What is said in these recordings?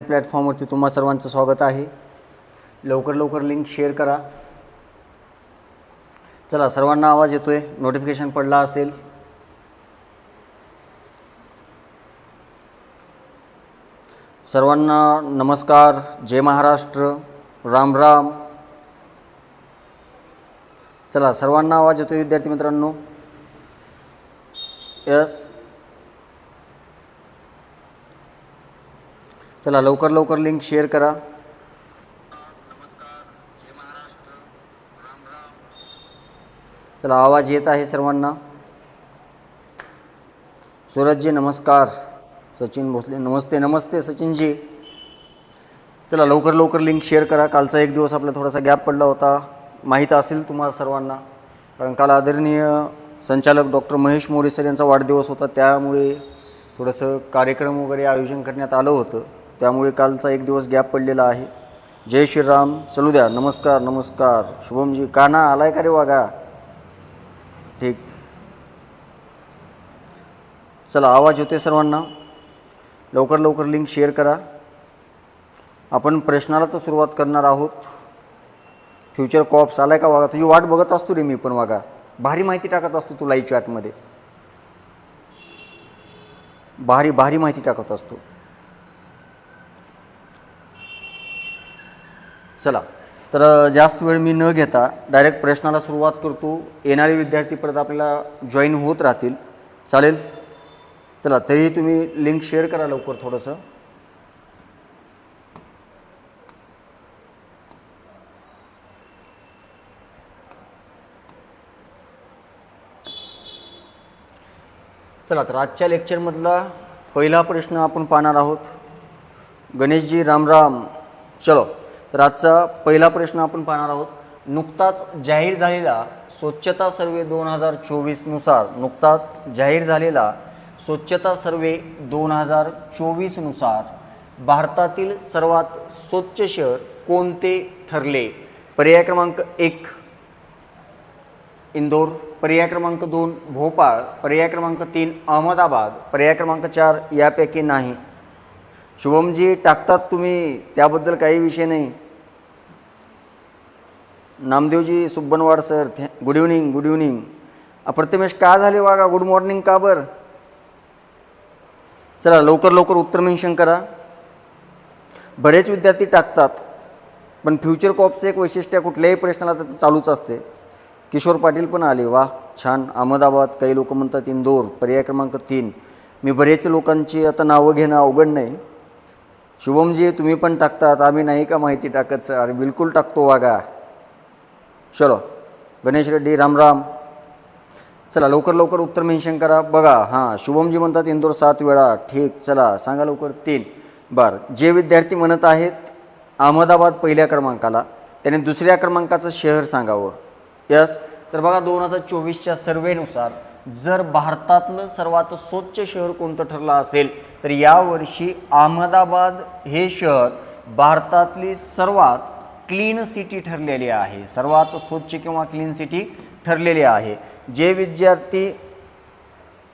प्लॅटफॉर्मवरती तुम्हा सर्वांचं स्वागत आहे। लवकर लवकर लिंक शेअर करा। चला, सर्वांना आवाज येतोय, नोटिफिकेशन पडला असेल। सर्वांना नमस्कार, जय महाराष्ट्र, राम राम। चला, सर्वांना आवाज येतोय विद्यार्थी मित्रांनो? यस। चला, लवकर लवकर लिंक शेअर करा। नमस्कार, जय महाराष्ट्र, राम राम। चला, आवाज येत आहे सर्वांना? सूरजजी नमस्कार, सचिन भोसले नमस्ते नमस्ते सचिनजी। चला, लवकर लवकर लिंक शेअर करा। कालचा एक दिवस आपला थोडासा गॅप पडला होता, माहीत असेल तुम्हाला सर्वांना, कारण काल आदरणीय संचालक डॉक्टर महेश मोरे सर यांचा वाढदिवस होता, त्यामुळे थोडंसं कार्यक्रम वगैरे आयोजन करण्यात आलं होतं, त्यामुळे कालचा एक दिवस गॅप पडलेला आहे। जय श्रीराम, चलू द्या। नमस्कार नमस्कार शुभमजी, काना आलाय का रे वागा? ठीक, चला, आवाज होते सर्वांना? लवकर लवकर लिंक शेअर करा। आपण प्रश्नाला तर सुरुवात करणार आहोत। फ्युचर कॉप्स आलाय का वागा? तुझी वाट बघत असतो रे मी पण वागा, भारी माहिती टाकत असतो तू लाईव्ह चॅटमध्ये, भारी भारी माहिती टाकत असतो। चला, तर जास्त वेळ मी न घेता डायरेक्ट प्रश्नाला सुरुवात करतो। येणारे विद्यार्थी परत आपल्याला जॉईन होत राहतील, चालेल? चला, तरीही तुम्ही लिंक शेअर करा लवकर थोडंसं। चला, तर आजच्या लेक्चरमधला पहिला प्रश्न आपण पाहणार आहोत। गणेशजी राम राम। चलो, तर आजचा पहिला प्रश्न आपण पाहणार आहोत। नुकताच जाहीर झालेला स्वच्छता सर्वे 2024 नुसार, नुकताच जाहीर झालेला स्वच्छता सर्वे 2024 नुसार भारतातील सर्वात स्वच्छ शहर कोणते ठरले? पर्याय क्रमांक 1 इंदोर, पर्याय क्रमांक 2 भोपाळ, पर्याय क्रमांक 3 अहमदाबाद, पर्याय क्रमांक 4 यापैकी नाही। शुभमजी टाकतात तुम्ही, त्याबद्दल काही विषय नाही। Namdevji Subbanwad sir, good evening good evening. अप्रतिमेश का झाले वागा? गुड मॉर्निंग का बरं? चला, लवकर लवकर उत्तर मेन्शन करा। बरेच विद्यार्थी टाकतात, पण फ्युचर कॉपचं एक वैशिष्ट्य कुठल्याही प्रश्नाला त्याचं चालूच असते। किशोर पाटील पण आले, वा छान। अहमदाबाद, काही लोक म्हणतात इंदोर, पर्याय क्रमांक 3। मी बरेच लोकांची आता नावं घेणं अवघड नाही। शुभमजी तुम्ही पण टाकतात, आम्ही नाही का माहिती टाकत सर? अरे बिलकुल टाकतो वागा। चलो, गणेश रेड्डी राम राम। चला, लवकर लवकर उत्तर मेन्शन करा। बघा, हां, शुभमजी म्हणतात इंदोर 7 वेळा, ठीक। चला, सांगा लवकर 3। बरं, जे विद्यार्थी म्हणत आहेत अहमदाबाद पहिल्या क्रमांकाला, त्याने दुसऱ्या क्रमांकाचं शहर सांगावं। यस, तर बघा 2024च्या सर्वेनुसार जर भारतातलं सर्वात स्वच्छ शहर कोणतं ठरलं असेल तर यावर्षी अहमदाबाद हे शहर भारतातली सर्वात क्लीन सिटी ठरलेली आहे, सर्वात स्वच्छ किंवा क्लीन सिटी ठरलेली आहे। जे विद्यार्थी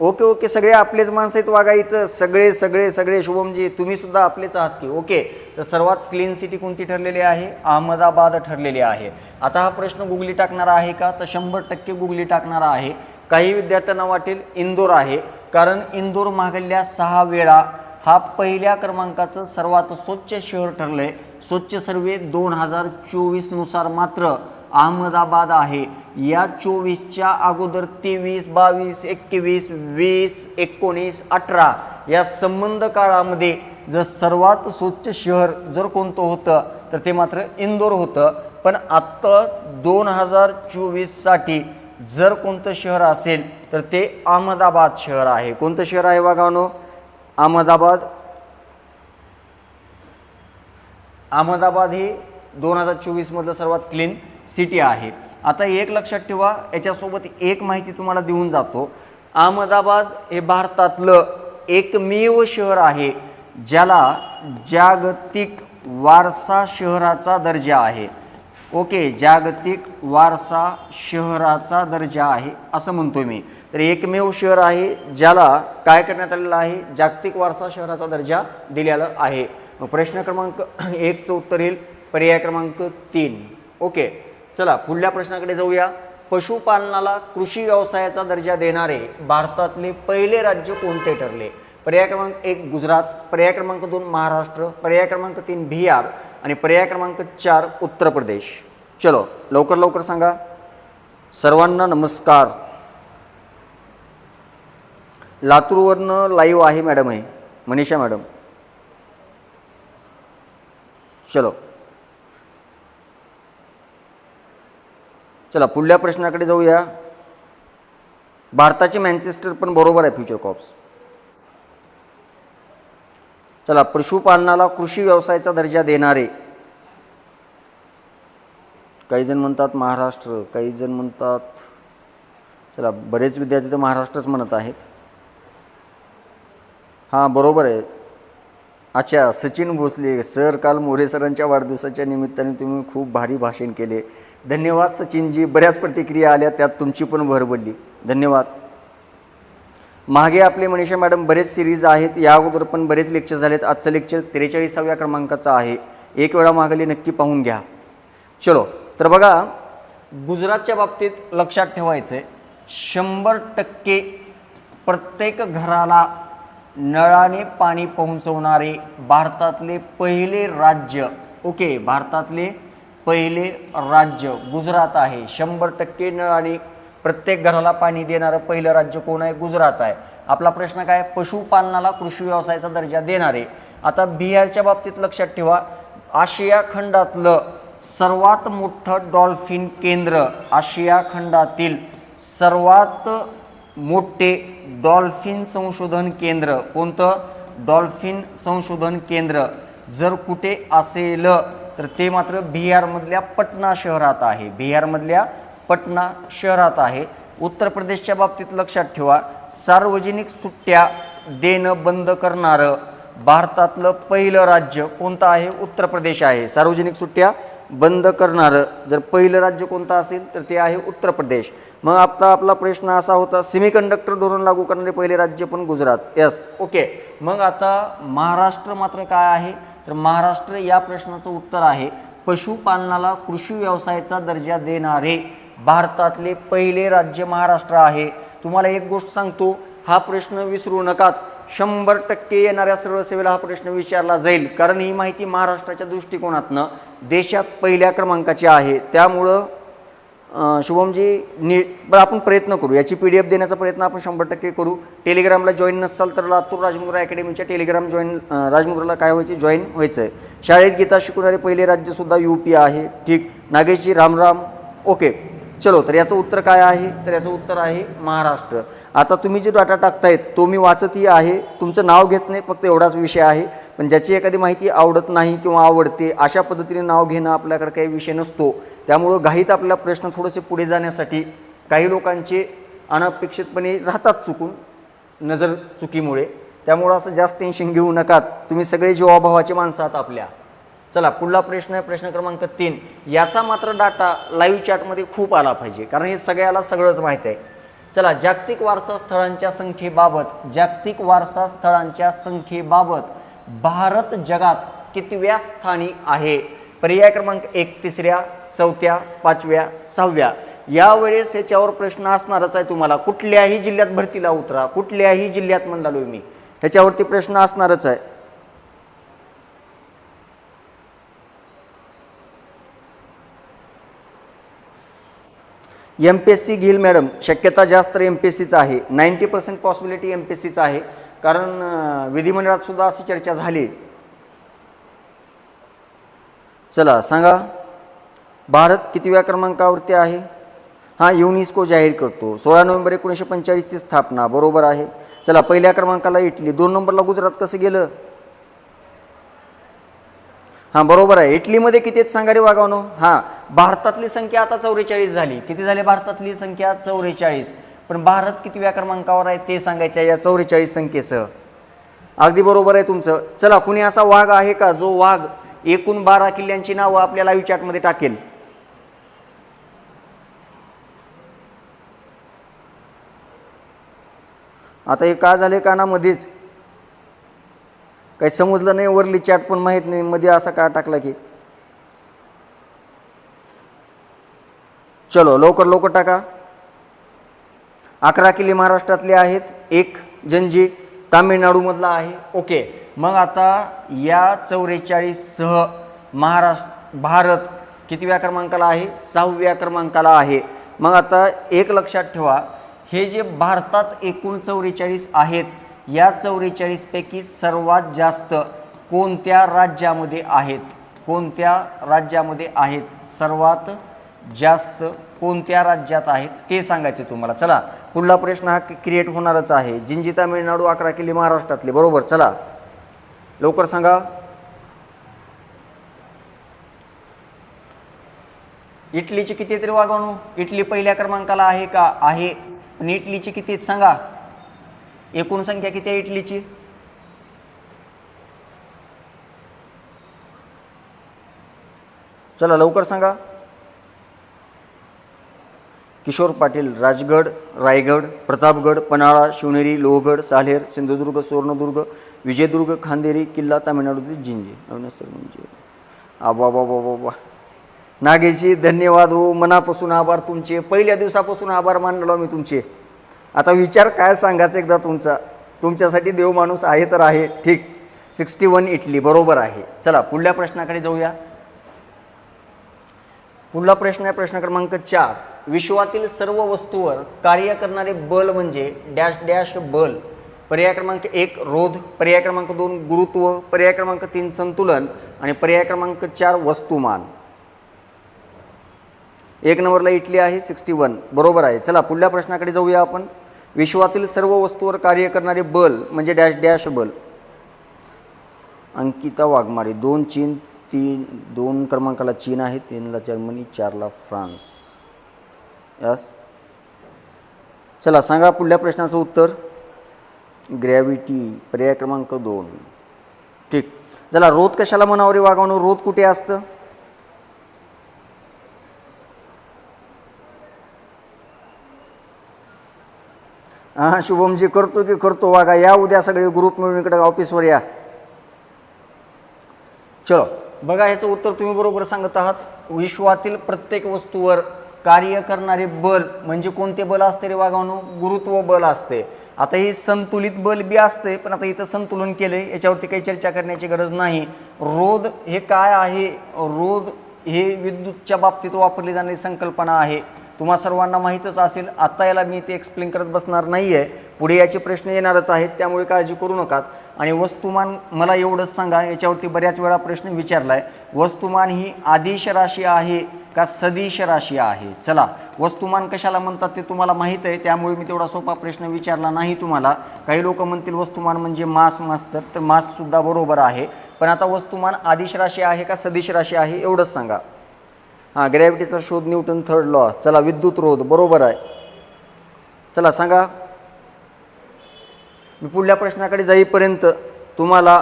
ओके ओके, सगळे आपलेच माणसं आहेत वागा इथं, सगळे सगळे सगळे। शुभमजी तुम्ही सुद्धा आपलेच आहात की? ओके, तर सर्वात क्लीन सिटी कोणती ठरलेली आहे? अहमदाबाद ठरलेली आहे। आता हा प्रश्न गुगली टाकणारा आहे का? तर 100% गुगली टाकणारा आहे। काही विद्यार्थ्यांना वाटेल इंदोर आहे, कारण इंदोर मागल्या 6 वेळा हा पहिल्या क्रमांकाचं सर्वात स्वच्छ शहर ठरलंय। स्वच्छ सर्वे 2024 नुसार मात्र अहमदाबाद आहे। या 24च्या अगोदर 23, 22, 21, 20, 19, 18 या संबंध काळामध्ये जर सर्वात स्वच्छ शहर जर कोणतं होतं तर ते मात्र इंदोर होतं। पण आत्ता 2024साठी जर कोणतं शहर असेल तर ते अहमदाबाद शहर आहे। कोणतं शहर आहे वागावनो? अहमदाबाद। अहमदाबाद ही 2024 मधलं सर्वात क्लीन सिटी आहे। आता एक लक्षात ठेवा, याच्यासोबत एक माहिती तुम्हाला देऊन जातो। अहमदाबाद हे भारतातलं एकमेव शहर आहे ज्याला जागतिक वारसा शहराचा दर्जा आहे। ओके, जागतिक वारसा शहराचा दर्जा आहे असं म्हणतोय मी। तर एकमेव शहर आहे ज्याला काय करण्यात आलेलं आहे? जागतिक वारसा शहराचा दर्जा दिलेला आहे। मग प्रश्न क्रमांक 1चं उत्तर येईल पर्याय क्रमांक 3. ओके, चला पुढल्या प्रश्नाकडे जाऊया. पशुपालनाला कृषी व्यवसायाचा दर्जा देणारे भारतातले पहिले राज्य कोणते ठरले? पर्याय क्रमांक 1 गुजरात, पर्याय क्रमांक 2 महाराष्ट्र, पर्याय क्रमांक 3 बिहार आणि पर्याय क्रमांक 4 उत्तर प्रदेश. चलो लवकर लवकर सांगा. सर्वांना नमस्कार. लातूरवरनं लाईव्ह आहे मॅडम, आहे मनीषा मॅडम. चलो चला पुढल्या प्रश्नाकडे जाऊया. भारताचे मँचेस्टर पण बरोबर आहे फ्युचर कॉप्स. चला, पशुपालनाला कृषी व्यवसायाचा दर्जा देणारे, काही जण म्हणतात महाराष्ट्र, काही जण म्हणतात, चला बरेच विद्यार्थी तर महाराष्ट्रच म्हणत आहेत. हां बरोबर आहे. अच्छा, सचिन भोसले सर, काल मोरे सरांच्या वाढदिवसाच्या निमित्ताने तुम्ही खूप भारी भाषण केले. धन्यवाद सचिनजी. बऱ्याच प्रतिक्रिया आल्या, त्यात तुमची पण भर पडली, धन्यवाद. मागे आपले मनीषा मॅडम बरेच सिरीज आहेत, या अगोदर पण बरेच लेक्चर झालेत. आजचं लेक्चर 43व्या क्रमांकाचं आहे, एक वेळा मागले नक्की पाहून घ्या. चलो, तर बघा गुजरातच्या बाबतीत लक्षात ठेवायचं आहे, 100% प्रत्येक घराला नळाने पाणी पोहोचवणारे भारतातले पहिले राज्य, ओके, भारतातले पहिले राज्य गुजरात आहे. 100% नळाने प्रत्येक घराला पाणी देणारं पहिलं राज्य कोण आहे? गुजरात आहे. आपला प्रश्न काय? पशुपालनाला कृषी व्यवसायाचा दर्जा देणारे. आता बिहारच्या बाबतीत लक्षात ठेवा, आशिया खंडातलं सर्वात मोठं डॉल्फिन केंद्र, आशिया खंडातील सर्वात मोठे डॉल्फिन संशोधन केंद्र कोणतं? डॉल्फिन संशोधन केंद्र जर कुठे असेल तर ते मात्र बिहारमधल्या पटना शहरात आहे. बिहारमधल्या पटना शहरात आहे. उत्तर प्रदेशच्या बाबतीत लक्षात ठेवा, सार्वजनिक सुट्ट्या देणं बंद करणारं भारतातलं पहिलं राज्य कोणतं आहे? उत्तर प्रदेश आहे. सार्वजनिक सुट्ट्या बंद करणारं जर पहिलं राज्य कोणतं असेल तर ते आहे उत्तर प्रदेश. मग आता आपला प्रश्न असा होता, सेमीकंडक्टर धोरण लागू करणारे पहिले राज्य पण गुजरात. Yes, okay. मग आता महाराष्ट्र मात्र काय आहे? तर महाराष्ट्र या प्रश्नाचं उत्तर आहे, पशुपालनाला कृषी व्यवसायाचा दर्जा देणारे भारतातले पहिले राज्य महाराष्ट्र आहे. तुम्हाला एक गोष्ट सांगतो, हा प्रश्न विसरू नका. 100% येणाऱ्या सरळ सेवेला हा प्रश्न विचारला जाईल, कारण ही माहिती महाराष्ट्राच्या दृष्टिकोनातनं देशात पहिल्या क्रमांकाची आहे. त्यामुळं शुभमजी बरं आपण प्रयत्न करू, याची PDF देण्याचा प्रयत्न आपण 100% करू. टेलिग्रामला जॉईन नसाल तर लातूर राजमुद्रा अकॅडमीच्या टेलिग्राम राजमुद्राला काय व्हायचं? जॉईन व्हायचं आहे. शाळेत गीता शिकवणारे पहिले राज्यसुद्धा UP आहे. ठीक, नागेशजी रामराम. ओके, चलो, तर याचं उत्तर काय आहे? तर याचं उत्तर आहे महाराष्ट्र. आता तुम्ही जे डाटा टाकतायत तो मी वाचतही आहे, तुमचं नाव घेत नाही, फक्त एवढाच विषय आहे. पण ज्याची एखादी माहिती आवडत नाही किंवा आवडते अशा पद्धतीने नाव घेणं आपल्याकडे काही विषय नसतो. त्यामुळं घाईत आपला प्रश्न थोडेसे पुढे जाण्यासाठी काही लोकांचे अनपेक्षितपणे राहतात चुकून, नजर चुकीमुळे. त्यामुळं असं जास्त टेन्शन घेऊ नका, तुम्ही सगळे जीवाभावाचे माणसं आहात आपल्या. चला, पुढला प्रश्न आहे प्रश्न क्रमांक 3. याचा मात्र डाटा लाईव्ह चॅटमध्ये खूप आला पाहिजे, कारण हे सगळ्याला सगळंच माहीत आहे. चला, जागतिक वारसा स्थळांच्या संख्येबाबत भारत जगात कितव्या स्थानी आहे? पर्याय क्रमांक 1 तिसऱ्या, चौथ्या, पाचव्या, सहाव्या. यावेळेस याच्यावर प्रश्न असणारच आहे तुम्हाला. कुठल्याही जिल्ह्यात भरतीला उतरा, कुठल्याही जिल्ह्यात म्हणालो मी, ह्याच्यावरती प्रश्न असणारच आहे. MPSC घेईल मॅडम, शक्यता जास्त MPSCच आहे. 90% पॉसिबिलिटी MPSCच आहे, कारण विधिमंडळात सुद्धा अशी चर्चा झाली. चला सांगा, भारत कितव्या क्रमांकावरती आहे? हां, युनेस्को जाहीर करतो. 16 नोव्हेंबर 1945ची स्थापना, बरोबर आहे. चला, पहिल्या क्रमांकाला इटली, 2 नंबरला गुजरात कसं गेलं? हां बरोबर आहे. इटलीमध्ये किती आहेत सांगा रे वागावनो? हां, भारतातली संख्या आता 44 झाली. किती झाली भारतातली संख्या? 44. पण भारत कितव्या क्रमांकावर आहे ते सांगायचं आहे या 44 संख्येसह. अगदी बरोबर आहे तुमचं. चला, कुणी असा वाघ आहे का जो वाघ एकूण 12 किल्ल्यांची नावं आपल्या लाईव्ह चॅटमध्ये टाकेल? आता हे का झाले कानामध्येच? काही समजलं नाही, वरली चॅट पण माहीत नाही, मध्ये असा का टाकला की. चलो लवकर लवकर टाका. 11 किल्ले महाराष्ट्रातले आहेत, एक जंजी तामिळनाडूमधला आहे. ओके, मग आता या 44 सह भारत कितव्या क्रमांकाला आहे? 6व्या क्रमांकाला आहे. मग आता एक लक्षात ठेवा, हे जे भारतात एकूण 44 आहेत, या 44 पैकी सर्वात जास्त कोणत्या राज्यामध्ये आहेत? कोणत्या राज्यामध्ये आहेत? सर्वात जास्त कोणत्या राज्यात आहेत ते सांगायचे तुम्हाला. चला पुढला प्रश्न हा क्रिएट होणारच आहे. जिंजी तामिळनाडू, 11 किल्ले महाराष्ट्रातले. बरोबर, चला लवकर सांगा. इटलीचे किती तरी वागवणू? इटली पहिल्या क्रमांकाला आहे का? आहे. पण इटलीची किती आहेत सांगा? एकूण संख्या किती आहे इटलीची? चला लवकर सांगा. किशोर पाटील, राजगड, रायगड, प्रतापगड, पन्हाळा, शिवनेरी, लोहगड, साल्हेर, सिंधुदुर्ग, सुवर्णदुर्ग, विजयदुर्ग, खांदेरी किल्ला, तामिळनाडूतील जिंजी. सर म्हणजे आबा बाबा बाबा नागेशजी धन्यवाद हो, मनापासून आभार तुमचे. पहिल्या दिवसापासून आभार मानलो मी तुमचे. आता विचार काय सांगायचं एकदा तुमचा. तुमच्यासाठी देव माणूस आहे तर आहे. ठीक, 61 इटली बरोबर आहे. चला पुढल्या प्रश्नाकडे जाऊया. पुढला प्रश्न आहे प्रश्न क्रमांक 4. विश्वातील सर्व वस्तूवर कार्य करणारे बल म्हणजे डॅश डॅश बल. पर्याय क्रमांक 1 रोध, पर्याय क्रमांक 2 गुरुत्व, पर्याय क्रमांक 3 संतुलन आणि पर्याय क्रमांक 4 वस्तुमान. 1 नंबरला इटली आहे, 61 बरोबर आहे. चला पुढल्या प्रश्नाकडे जाऊया आपण. विश्वातील सर्व वस्तूवर कार्य करणारे बल म्हणजे डॅश डॅश बल. अंकिता वाघमारे. 2 चीन, 2 क्रमांकाला चीन आहे, 3ला जर्मनी, 4ला फ्रान्स. यस, चला सांगा पुढल्या प्रश्नाचं उत्तर. ग्रॅव्हिटी, पर्याय क्रमांक 2. ठीक, चला रोध कशाला म्हणावं रे वागवणं? रोध कुठे असतं? हां शुभमजी करतो की करतो. वागा या उद्या सगळे ग्रुप मिळून इकडे ऑफिसवर या. चलो बघा, ह्याचं उत्तर तुम्ही बरोबर सांगत आहात. विश्वातील प्रत्येक वस्तूवर कार्य करणारे बल म्हणजे कोणते बल असते रे वागवणं? गुरुत्व बल असते. आता ही संतुलित बल बी असते, पण आता इथं संतुलन केले, याच्यावरती काही चर्चा करण्याची गरज नाही. रोध हे काय आहे? रोध हे विद्युतच्या बाबतीत वापरली जाणारी संकल्पना आहे. तुम्हा सर्वांना माहीतच असेल. आत्ता याला मी ते एक्सप्लेन करत बसणार नाही आहे, पुढे याचे प्रश्न येणारच आहेत, त्यामुळे काळजी करू नका. आणि वस्तुमान मला एवढंच सांगा, याच्यावरती बऱ्याच वेळा प्रश्न विचारला आहे. वस्तुमान ही आदिश राशी आहे का सदिश राशी आहे? चला, वस्तुमान कशाला म्हणतात ते तुम्हाला माहीत आहे, त्यामुळे मी तेवढा सोपा प्रश्न विचारला नाही तुम्हाला. काही लोक म्हणतील वस्तुमान म्हणजे मास मास्तर, तर माससुद्धा बरोबर आहे. पण आता वस्तुमान आदिश राशी आहे का सदिश राशी आहे एवढंच सांगा. हां, ग्रॅव्हिटीचा शोध न्यूटन, 3rd लॉ. चला विद्युत रोध बरोबर आहे. चला सांगा. मी पुढल्या प्रश्नाकडे जाईपर्यंत तुम्हाला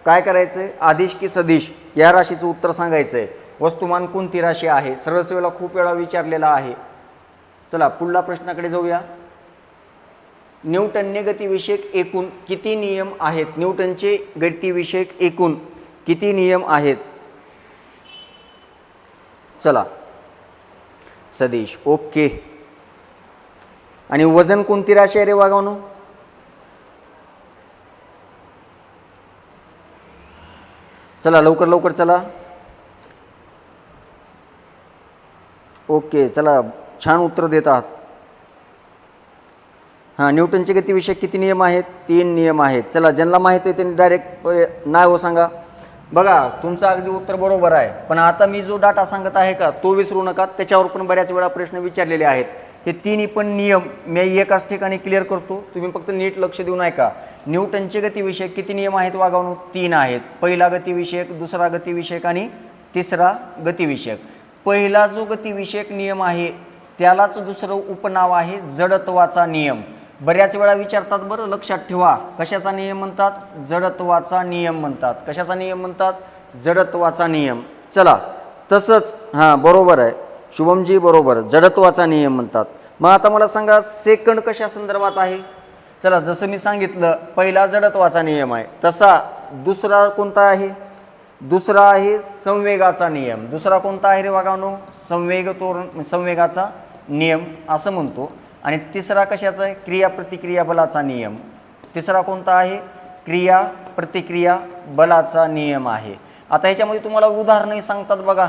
काय करायचं आहे? आदिश की सदिश या राशीचं उत्तर सांगायचं आहे. वस्तुमान कोणती राशी आहे? सरळ सेवेला खूप वेळा विचारलेला आहे. चला पुढल्या प्रश्नाकडे जाऊया. न्यूटनने गतिविषयक एकूण किती नियम आहेत? न्यूटनचे गतिविषयक एकूण किती नियम आहेत? चला सदिश. ओके. आणि वजन कोणती राशी आहे रे वागवणं? चला लवकर लवकर चला. ओके, चला छान उत्तर देत आहात. हां, न्यूटनचे गतिविषयक किती नियम आहेत? 3 नियम आहेत. चला ज्यांना माहीत आहे त्यांनी डायरेक्ट नाव सांगा. बघा, तुमचं अगदी उत्तर बरोबर आहे, पण आता मी जो डाटा सांगत आहे का तो विसरू नका. त्याच्यावर पण बऱ्याच वेळा प्रश्न विचारलेले आहेत. हे तिन्ही पण नियम मी एकाच ठिकाणी क्लिअर करतो, तुम्ही फक्त नीट लक्ष देऊन ऐका. न्यूटनचे गतिविषयक किती नियम आहेत वागवणूक? 3 आहेत. पहिला गतिविषयक, दुसरा गतिविषयक आणि तिसरा गतिविषयक. पहिला जो गतिविषयक नियम आहे त्यालाच दुसरं उपनाव आहे जडत्वाचा नियम. बऱ्याच वेळा विचारतात, बरं लक्षात ठेवा. कशाचा नियम म्हणतात? जडत्वाचा नियम म्हणतात. कशाचा नियम म्हणतात? जडत्वाचा नियम. चला तसंच, हां बरोबर आहे शुभमजी, बरोबर, जडत्वाचा नियम म्हणतात. मग आता मला सांगा सेकंड कशा संदर्भात आहे? चला जसं मी सांगितलं पहिला जडत्वाचा नियम आहे, तसा दुसरा कोणता आहे? दुसरा आहे संवेगाचा नियम. दुसरा कोणता आहे रे वागानो? संवेगाचा नियम असं म्हणतो. आणि तिसरा कशाचा आहे? क्रिया प्रतिक्रिया बलाचा नियम. तिसरा कोणता आहे? क्रिया प्रतिक्रिया बलाचा नियम आहे. आता ह्याच्यामध्ये तुम्हाला उदाहरणही सांगतात बघा.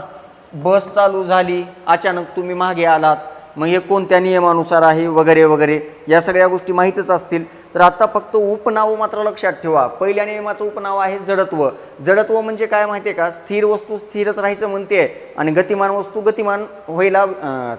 बस चालू झाली, अचानक तुम्ही मागे आलात, मग हे कोणत्या नियमानुसार आहे वगैरे वगैरे, या सगळ्या गोष्टी माहीतच असतील. तर आता फक्त उपनाव मात्र लक्षात ठेवा. पहिल्या नियमाचं उपनाव आहे जडत्व. जडत्व म्हणजे काय माहिती आहे का? स्थिर वस्तू स्थिरच राहायचं म्हणते आणि गतिमान वस्तू गतिमान व्हायला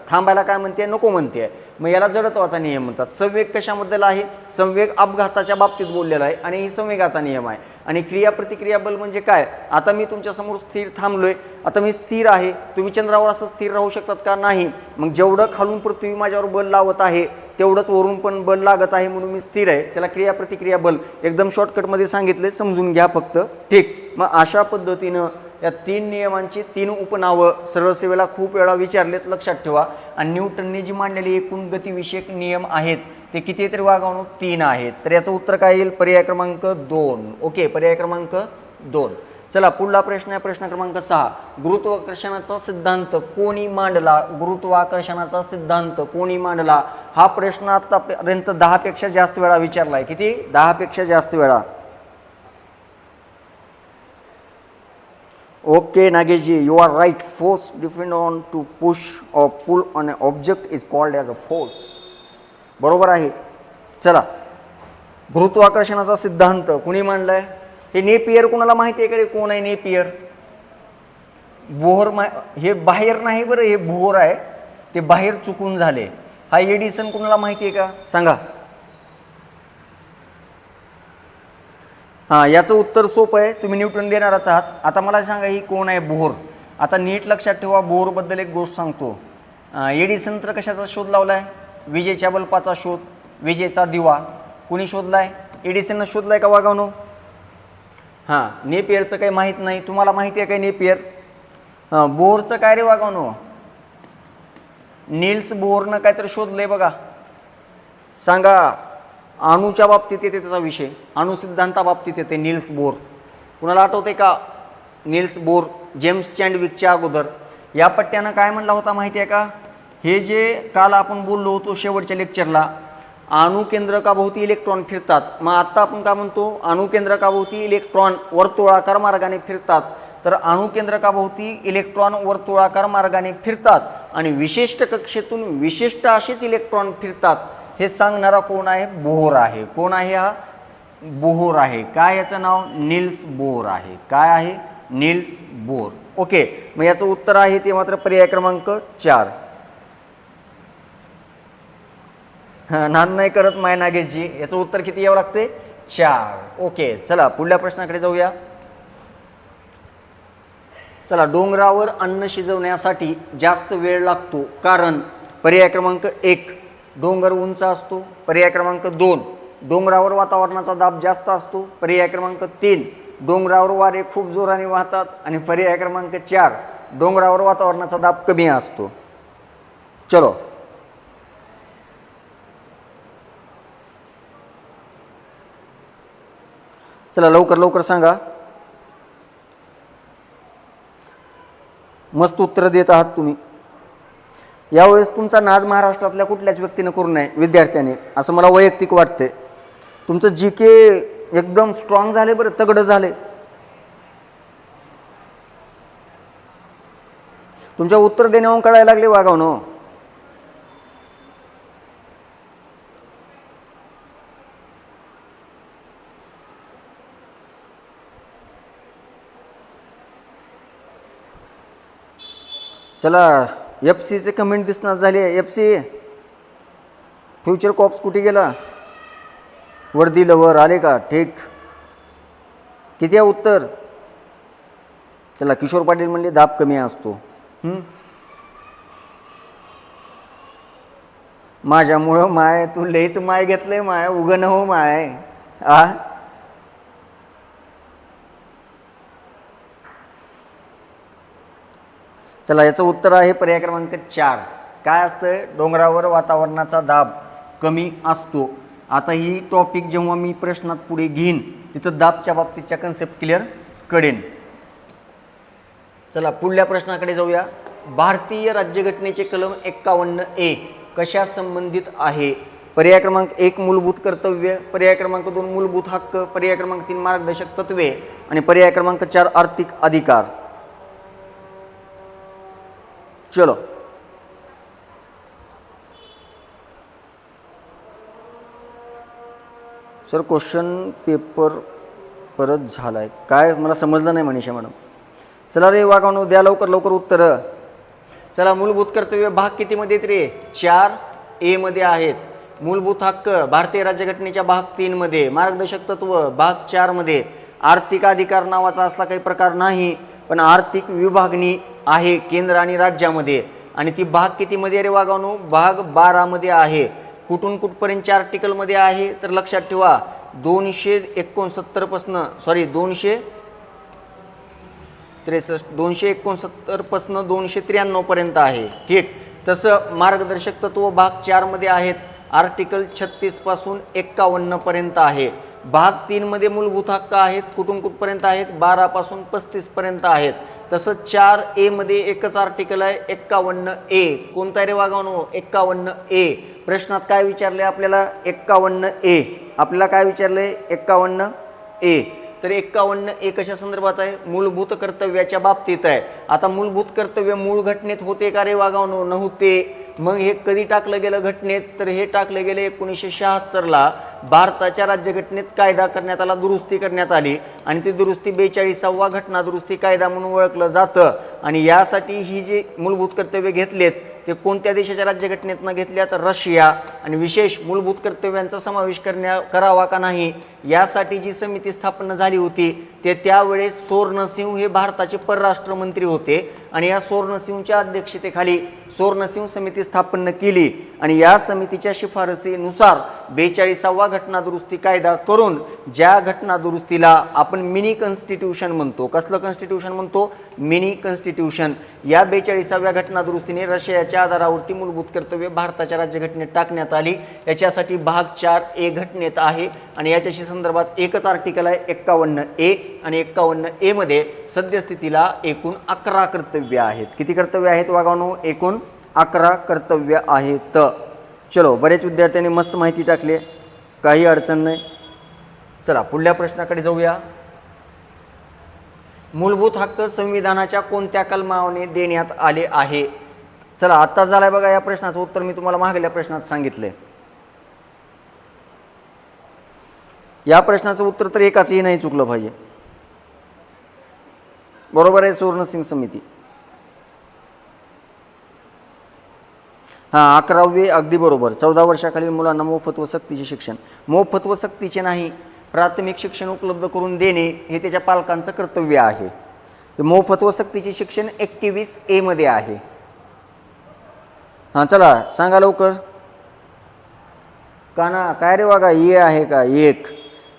थांबायला काय म्हणते? नको म्हणते. मग याला जडत्वाचा नियम म्हणतात. संवेग कशाबद्दल आहे? संवेग अपघाताच्या बाबतीत बोललेला आहे आणि ही संवेगाचा नियम आहे. आणि क्रिया प्रतिक्रिया बल म्हणजे काय? आता मी तुमच्यासमोर स्थिर थांबलोय, आता मी स्थिर आहे. तुम्ही चंद्रावर असं स्थिर राहू शकतात का? नाही. मग जेवढं खालून पृथ्वी माझ्यावर बल लावत आहे तेवढंच वरून पण बल लागत आहे म्हणून मी स्थिर आहे. त्याला क्रिया प्रतिक्रिया बल एकदम शॉर्टकटमध्ये सांगितले, समजून घ्या फक्त. ठीक. मग अशा पद्धतीनं या 3 नियमांची 3 उपनावं सरळ सेवेला खूप वेळा विचारलेत, लक्षात ठेवा. आणि न्यूटनने जी मांडलेली एकूण गतिविषयक नियम आहेत ते किती तरी वागावून 3 आहेत. तर याचं उत्तर काय येईल? पर्याय क्रमांक 2. ओके, पर्याय क्रमांक 2. चला पुढला प्रश्न आहे, प्रश्न क्रमांक 6. गुरुत्वाकर्षणाचा सिद्धांत कोणी मांडला? गुरुत्वाकर्षणाचा सिद्धांत कोणी मांडला? हा प्रश्न आतापर्यंत 10 पेक्षा जास्त वेळा विचारला आहे. किती? 10 पेक्षा जास्त वेळा. Okay Nageshji, you are right. Force depend on to push or pull on a object is called as a force. बरोबर आहे. चला, गुरुत्वाकर्षणाचा सिद्धांत कुणी मांडलाय? हे नेपियर. कोणाला माहिती आहे का रे कोण आहे नेपियर? बोहर. हे बाहेर नाही बरं, हे बोहर आहे, ते बाहेर चुकून झाले. हा एडिसन कोणाला माहिती आहे का? सांगा. हां, याचं उत्तर सोपं आहे. तुम्ही न्यूटन देणारच आहात. आता मला सांगा ही कोण आहे? बोहर. आता नीट लक्षात ठेवा, बोहरबद्दल एक गोष्ट सांगतो. एडिसन तर कशाचा शोध लावला आहे? विजेच्या बल्बाचा शोध, विजेचा दिवा. कुणी शोधलाय? एडिसननं शोधलाय का वागावनो? हां, नेपियरचं काही माहीत नाही. तुम्हाला माहिती आहे काय नेपियर? हां, बोहरचं काय रे वागावनो? नील्स बोहरनं काहीतरी शोधलंय बघा. सांगा. अणूच्या बाबतीत येते त्याचा विषय, अणुसिद्धांताबाबतीत येते नील्स बोर. कुणाला आठवते का? नील्स बोर जेम्स चॅडविकच्या अगोदर. या पट्ट्यानं काय म्हणला होता माहिती आहे का? हे जे काल आपण बोललो होतो शेवटच्या लेक्चरला, अणुकेंद्रकाभोवती इलेक्ट्रॉन फिरतात. मग आत्ता आपण काय म्हणतो? अणुकेंद्रकाभोवती इलेक्ट्रॉन वर्तुळाकार मार्गाने फिरतात. तर अणुकेंद्रकाभोवती इलेक्ट्रॉन वर्तुळाकार मार्गाने फिरतात आणि विशिष्ट कक्षेतून विशिष्ट असेच इलेक्ट्रॉन फिरतात. हे सांगणारा कोण आहे? बोहर आहे. कोण आहे हा? बोहर आहे. काय याचं नाव? नील्स बोर आहे. काय आहे? Niels Bohr. ओके, मग याचं उत्तर आहे ते मात्र पर्याय क्रमांक 4. नाद नाही करत माय नागेशजी. याचं उत्तर किती यावं लागते? 4. ओके, चला पुढल्या प्रश्नाकडे जाऊया. चला, डोंगरावर अन्न शिजवण्यासाठी जास्त वेळ लागतो कारण? पर्याय क्रमांक 1, डोंगर उंच असतो. पर्याय क्रमांक 2, डोंगरावर वातावरणाचा दाब जास्त असतो. पर्याय क्रमांक 3, डोंगरावर वारे खूप जोराने वाहतात. आणि पर्याय क्रमांक 4, डोंगरावर वातावरणाचा दाब कमी असतो. चलो, चला लवकर लवकर सांगा. मस्त उत्तर देत आहात तुम्ही. यावेळेस तुमचा नाद महाराष्ट्रातल्या कुठल्याच व्यक्तीनं करू नये, विद्यार्थ्याने, असं मला वैयक्तिक वाटते. तुमचं जी के एकदम स्ट्रॉंग झाले बरं, तगडं झाले. तुमच्या उत्तर देण्याहून कळायला लागले वागावनं. चला, एफ सीचे कमेंट दिसणार झाले. एफ सी फ्युचर कॉप्स कुठे गेला? वर्दी लवर आले का? ठीक. किती आहे उत्तर? चला, किशोर पाटील म्हणले दाब कमी असतो. माझ्यामुळं माय, तू लयच माय घेतलंय माय, उगन हो माय. चला, याचं उत्तर आहे पर्याय क्रमांक 4. काय असतं? डोंगरावर वातावरणाचा दाब कमी असतो. आता ही टॉपिक जेव्हा मी प्रश्नात पुढे घेईन तिथं दाबच्या बाबतीतच्या कन्सेप्ट क्लिअर करेन. चला पुढल्या प्रश्नाकडे जाऊया. भारतीय राज्यघटनेचे कलम 51A कशा संबंधित आहे? पर्याय क्रमांक 1 मूलभूत कर्तव्य, पर्याय क्रमांक 2 मूलभूत हक्क, पर्याय क्रमांक 3 मार्गदर्शक तत्वे आणि पर्याय क्रमांक 4 आर्थिक अधिकार. चलो सर क्वेश्चन पेपर परत झालाय काय मला समजलं नाही मनीषा मॅडम. चला रे वागावनो द्या लवकर लवकर उत्तर. चला मूलभूत कर्तव्य भाग कितीमध्ये आहेत रे? 4A मध्ये आहेत. मूलभूत हक्क भारतीय राज्यघटनेच्या भाग 3 मध्ये, मार्गदर्शक तत्व भाग 4 मध्ये. आर्थिक अधिकार नावाचा असला काही प्रकार नाही, पण आर्थिक विभागणी आहे केंद्र आणि राज्यामध्ये. आणि ती भाग कितीमध्ये रे वागावनो? भाग 12 मध्ये आहे. कुठून कुठपर्यंतच्या आर्टिकलमध्ये आहे तर लक्षात ठेवा 269 पासून 269 पासून 293 पर्यंत आहे. ठीक. तसं मार्गदर्शक तत्व भाग 4 मध्ये आहेत. आर्टिकल 36 पासून 51 पर्यंत आहे. भाग 3 मध्ये मूलभूत हक्क आहेत. कुठून कुठपर्यंत आहेत? 12 पासून 35 पर्यंत आहेत. तसं 4A मध्ये एकच आर्टिकल आहे 51A. कोणता रे वागावनो? 51A. प्रश्नात काय विचारले आपल्याला? 51A. आपल्याला काय विचारले? 51A. तर 51A कशा संदर्भात आहे? मूलभूत कर्तव्याच्या बाबतीत आहे. आता मूलभूत कर्तव्य मूळ घटनेत होते का रे वागावनो? नव्हते. मग हे कधी टाकलं गेलं घटनेत? तर हे टाकलं गेलं 1976ला. भारताच्या राज्यघटनेत कायदा करण्यात आला, दुरुस्ती करण्यात आली आणि ती दुरुस्ती 42वा घटना दुरुस्ती कायदा म्हणून ओळखलं जातं. आणि यासाठी ही जी मूलभूत कर्तव्य घेतलेत ते कोणत्या देशाच्या राज्यघटनेतनं घेतल्या? तर रशिया. आणि विशेष मूलभूत कर्तव्यांचा समावेश करावा का नाही यासाठी जी समिती स्थापन झाली होती ते त्यावेळेस सोर्णसिंह हे भारताचे परराष्ट्र मंत्री होते. आणि या सोर्णसिंहच्या अध्यक्षतेखाली सोर्णसिंह समिती स्थापन केली आणि या समितीच्या शिफारसीनुसार 42वा घटना दुरुस्ती कायदा करून ज्या घटना दुरुस्तीला आपण मिनी कॉन्स्टिट्यूशन म्हणतो. कसलं कॉन्स्टिट्यूशन म्हणतो? Mini constitution. या 42व्या घटना दुरुस्तीने रशियाच्या आधारावरती मूलभूत कर्तव्य भारताच्या राज्यघटनेत टाकण्यात आली. याच्यासाठी भाग 4A घटनेत आहे आणि याच्याशी संदर्भात एकच आर्टिकल आहे 51A. आणि 51A मध्ये सद्यस्थितीला एकूण 11 कर्तव्य आहेत. किती कर्तव्य आहेत वागावनो? एकूण 11 कर्तव्य आहेत. चलो बरेच विद्यार्थ्यांनी मस्त माहिती टाकली, काही अडचण नाही. चला पुढल्या प्रश्नाकडे जाऊया. मूलभूत हक्क संविधानाच्या कोणत्या कलमाने देण्यात आले आहे? चला आता झालंय बघा या प्रश्नाचं उत्तर मी तुम्हाला मागल्या प्रश्नात सांगितलंय. या प्रश्नाचं उत्तर तर एकाचही नाही चुकलं पाहिजे. बरोबर आहे सोर्णसिंह समिती. हां 11वे अगदी बरोबर. 14 वर्षाखालील मुलांना मोफत व सक्तीचे शिक्षण. मोफत व सक्तीचे नाही, प्राथमिक शिक्षण उपलब्ध करून देणे हे त्याच्या पालकांचं कर्तव्य आहे. मोफत व सक्तीचे शिक्षण 21A मध्ये आहे. हां चला सांगा लवकर. का ना काय रे वागा ये आहे का? एक.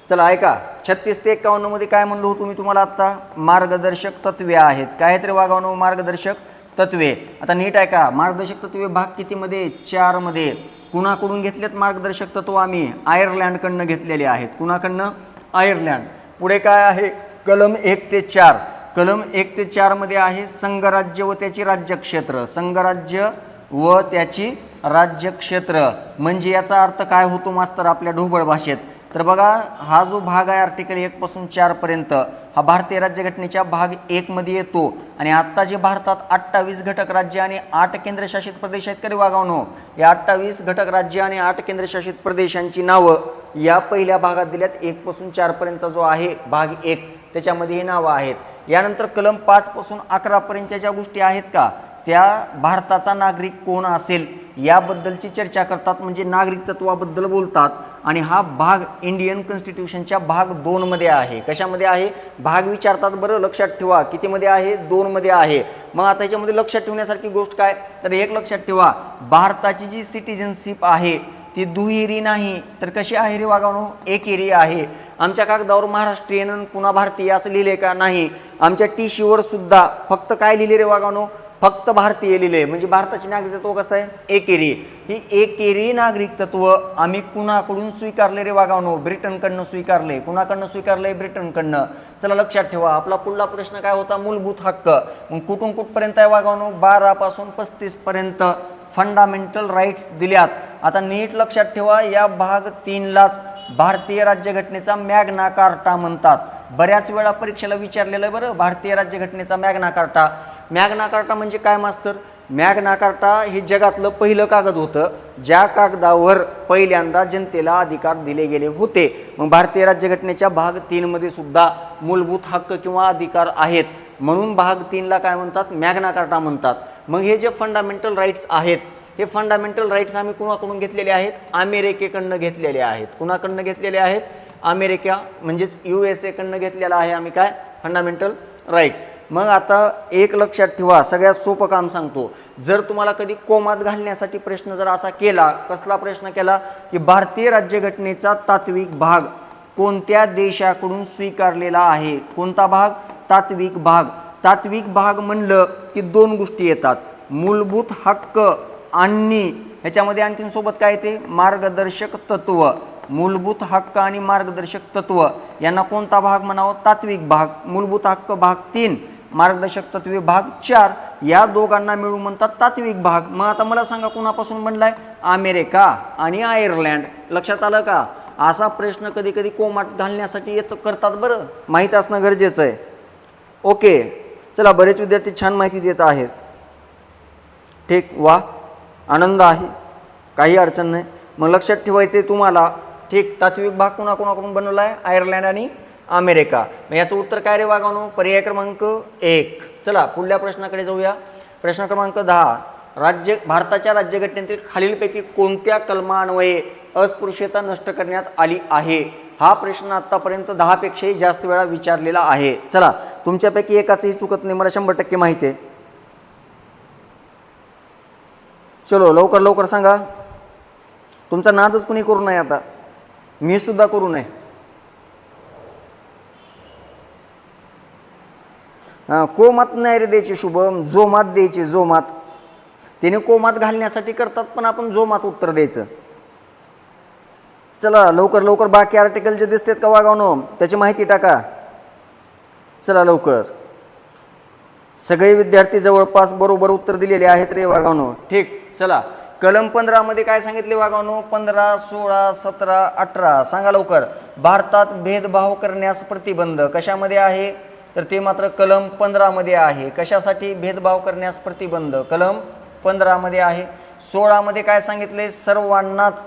चला ऐका 36 ते 51 मध्ये काय म्हणलो होतो मी तुम्हाला आत्ता? मार्गदर्शक तत्वे आहेत. काय आहेत रे वागावनो? मार्गदर्शक तत्वे. आता नीट ऐका, मार्गदर्शक तत्वे भाग कितीमध्ये? 4 मध्ये. कुणाकडून घेतलेत मार्गदर्शक तत्व? आम्ही आयर्लंडकडनं घेतलेले आहेत. कुणाकडनं? आयर्लंड. पुढे काय आहे? कलम 1 ते 4. कलम 1 ते 4 मध्ये आहे संघराज्य व त्याची राज्यक्षेत्र. संघराज्य व त्याची राज्यक्षेत्र म्हणजे याचा अर्थ काय होतो मास्तर आपल्या ढोबळ भाषेत? तर बघा हा जो भाग आहे आर्टिकल 1 पासून 4 पर्यंत हा भारतीय राज्यघटनेच्या भाग 1 मध्ये येतो. आणि आत्ता जे भारतात 28 घटक राज्य आणि 8 केंद्रशासित प्रदेश आहेत का वागावनो? या 28 घटक राज्य आणि 8 केंद्रशासित प्रदेशांची नावं या पहिल्या भागात दिल्यात. 1 पासून 4 पर्यंतचा जो आहे भाग 1 त्याच्यामध्ये ही नावं आहेत. यानंतर कलम 5 पासून 11 पर्यंतच्या ज्या गोष्टी आहेत का त्या भारताचा नागरिक कोण असेल याबद्दलची चर्चा करतात, म्हणजे नागरिक तत्वाबद्दल बोलतात. आणि हा भाग इंडियन कॉन्स्टिट्यूशनच्या भाग 2 मध्ये आहे. कशामध्ये आहे? भाग विचारतात बरं, लक्षात ठेवा. कितीमध्ये आहे? 2 मध्ये आहे. मग आता याच्यामध्ये लक्षात ठेवण्यासारखी गोष्ट काय? तर एक लक्षात ठेवा, भारताची जी सिटिझनशिप आहे ती दुहेरी नाही तर कशी आहे रे वागावनो? एकेरी आहे. आमच्या कागदावर महाराष्ट्रीयन पुन्हा भारतीय असं लिहिले का? नाही. आमच्या टीशीवर सुद्धा फक्त काय लिहिले रे वागावनो? फक्त भारतीय लिहिले म्हणजे भारताची नागरिकत्व कसं आहे एकेरी. ही एकेरी नागरिकत्व आम्ही कुणाकडून स्वीकारले रे वागावनो? ब्रिटनकडनं स्वीकारले. कुणाकडनं स्वीकारले? ब्रिटनकडनं. चला लक्षात ठेवा. आपला पुढला प्रश्न काय होता? मूलभूत हक्क. मग कुठून कुठपर्यंत आहे वागावनो? 12 पासून 35 पर्यंत फंडामेंटल राईट्स दिल्यात. आता नीट लक्षात ठेवा, या भाग 3लाच भारतीय राज्यघटनेचा मॅग्ना कार्टा म्हणतात. बऱ्याच वेळा परीक्षेला विचारलेलं आहे बरं, भारतीय राज्यघटनेचा मॅग्ना कार्टा. मॅग्ना कार्टा म्हणजे काय मास्तर? मॅग्ना कार्टा हे जगातलं पहिलं कागद होतं ज्या कागदावर पहिल्यांदा जनतेला अधिकार दिले गेले होते. मग भारतीय राज्यघटनेच्या भाग 3मध्ये सुद्धा मूलभूत हक्क किंवा अधिकार आहेत, म्हणून भाग 3ला काय म्हणतात? मॅग्ना कार्टा म्हणतात. मग हे जे फंडामेंटल राईट्स आहेत, हे फंडामेंटल राईट्स आम्ही कुणाकडून घेतलेले आहेत? अमेरिकेकडनं घेतलेले आहेत. कुणाकडनं घेतलेले आहेत? अमेरिका म्हणजेच USA कडनं घेतलेला आहे आम्ही काय? Fundamental rights. मग आता एक लक्षात ठेवा, सगळ्यात सोपं काम सांगतो. जर तुम्हाला कधी कोमात घालण्यासाठी प्रश्न जर असा केला, कसला प्रश्न केला की भारतीय राज्यघटनेचा तात्विक भाग कोणत्या देशाकडून स्वीकारलेला आहे? कोणता भाग? तात्विक भाग. तात्विक भाग म्हणलं की दोन गोष्टी येतात, मूलभूत हक्क आणि ह्याच्यामध्ये आणखीन सोबत काय येते? मार्गदर्शक तत्व. मूलभूत हक्क आणि मार्गदर्शक तत्व यांना कोणता भाग म्हणावं? तात्विक भाग. मूलभूत हक्क भाग 3, मार्गदर्शक तत्वे भाग 4, या दोघांना मिळून म्हणतात तात्विक भाग. मग आता मला सांगा कोणापासून बनलाय? अमेरिका आणि आयर्लंड. लक्षात आलं का? असा प्रश्न कधी कधी कोमात घालण्यासाठी करतात बरं, माहीत असणं गरजेचं आहे. ओके, चला बरेच विद्यार्थी छान माहिती देत आहेत. ठीक, वा, आनंद आहे, काही अडचण नाही. मग लक्षात ठेवायचे तुम्हाला. ठीक, तात्विक भाग कुणाकुणाकडून बनवला आहे? आयर्लंड आणि अमेरिका. मग याचं उत्तर काय रे वागावनो? पर्याय क्रमांक 1. चला पुढल्या प्रश्नाकडे जाऊया. प्रश्न क्रमांक 10. भारताच्या राज्यघटनेतील खालीलपैकी कोणत्या कलमान्वये अस्पृश्यता नष्ट करण्यात आली आहे? हा प्रश्न आतापर्यंत 10 पेक्षाही जास्त वेळा विचारलेला आहे. चला, तुमच्यापैकी एकाचंही चुकत नाही, मला 100% माहिती आहे. चलो लवकर लवकर सांगा. तुमचा नादच कुणी करू नये, आता मी सुद्धा करू नये. कोमात नाही रे द्यायचे शुभम, जोमात द्यायचे, जोमात. त्याने कोमात घालण्यासाठी करतात, पण आपण जोमात उत्तर द्यायचं. चला लवकर लवकर, बाकी आर्टिकल जे दिसतात का वागावनो त्याची माहिती टाका. चला लवकर. सगळे विद्यार्थी जवळपास बरोबर उत्तर दिलेले आहेत रे वागावनो. ठीक, चला कलम 15 मध्ये काय सांगितले वागावनो? 15, 16, 17, 18 सांगा लवकर. भारतात भेदभाव करण्यास प्रतिबंध कशामध्ये आहे? तर ते मात्र कलम 15 मध्ये आहे. कशासाठी भेदभाव करण्यास प्रतिबंध? कलम 15 मध्ये आहे. 16 मध्ये काय सांगितले? सर्वांनाच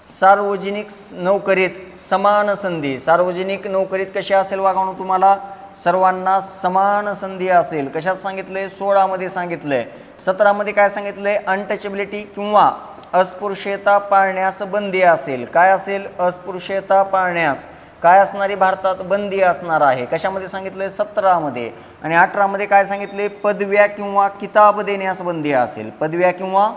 सार्वजनिक नोकरीत समान संधी. सार्वजनिक नोकरीत कशी असेल वागावनो तुम्हाला? सर्वांना समान संधी असेल. कशात सांगितले? 16 मध्ये सांगितलंय. 17 मध्ये काय सांगितलंय? अनटचेबिलिटी किंवा अस्पृश्यता पाळण्यास बंदी असेल. काय असेल? अस्पृश्यता पाळण्यास काय असणारी भारतात बंदी असणार आहे. कशामध्ये सांगितलंय? 17 मध्ये. आणि 18 मध्ये काय सांगितले? पदव्या किंवा किताब देण्यास बंदी असेल. पदव्या किंवा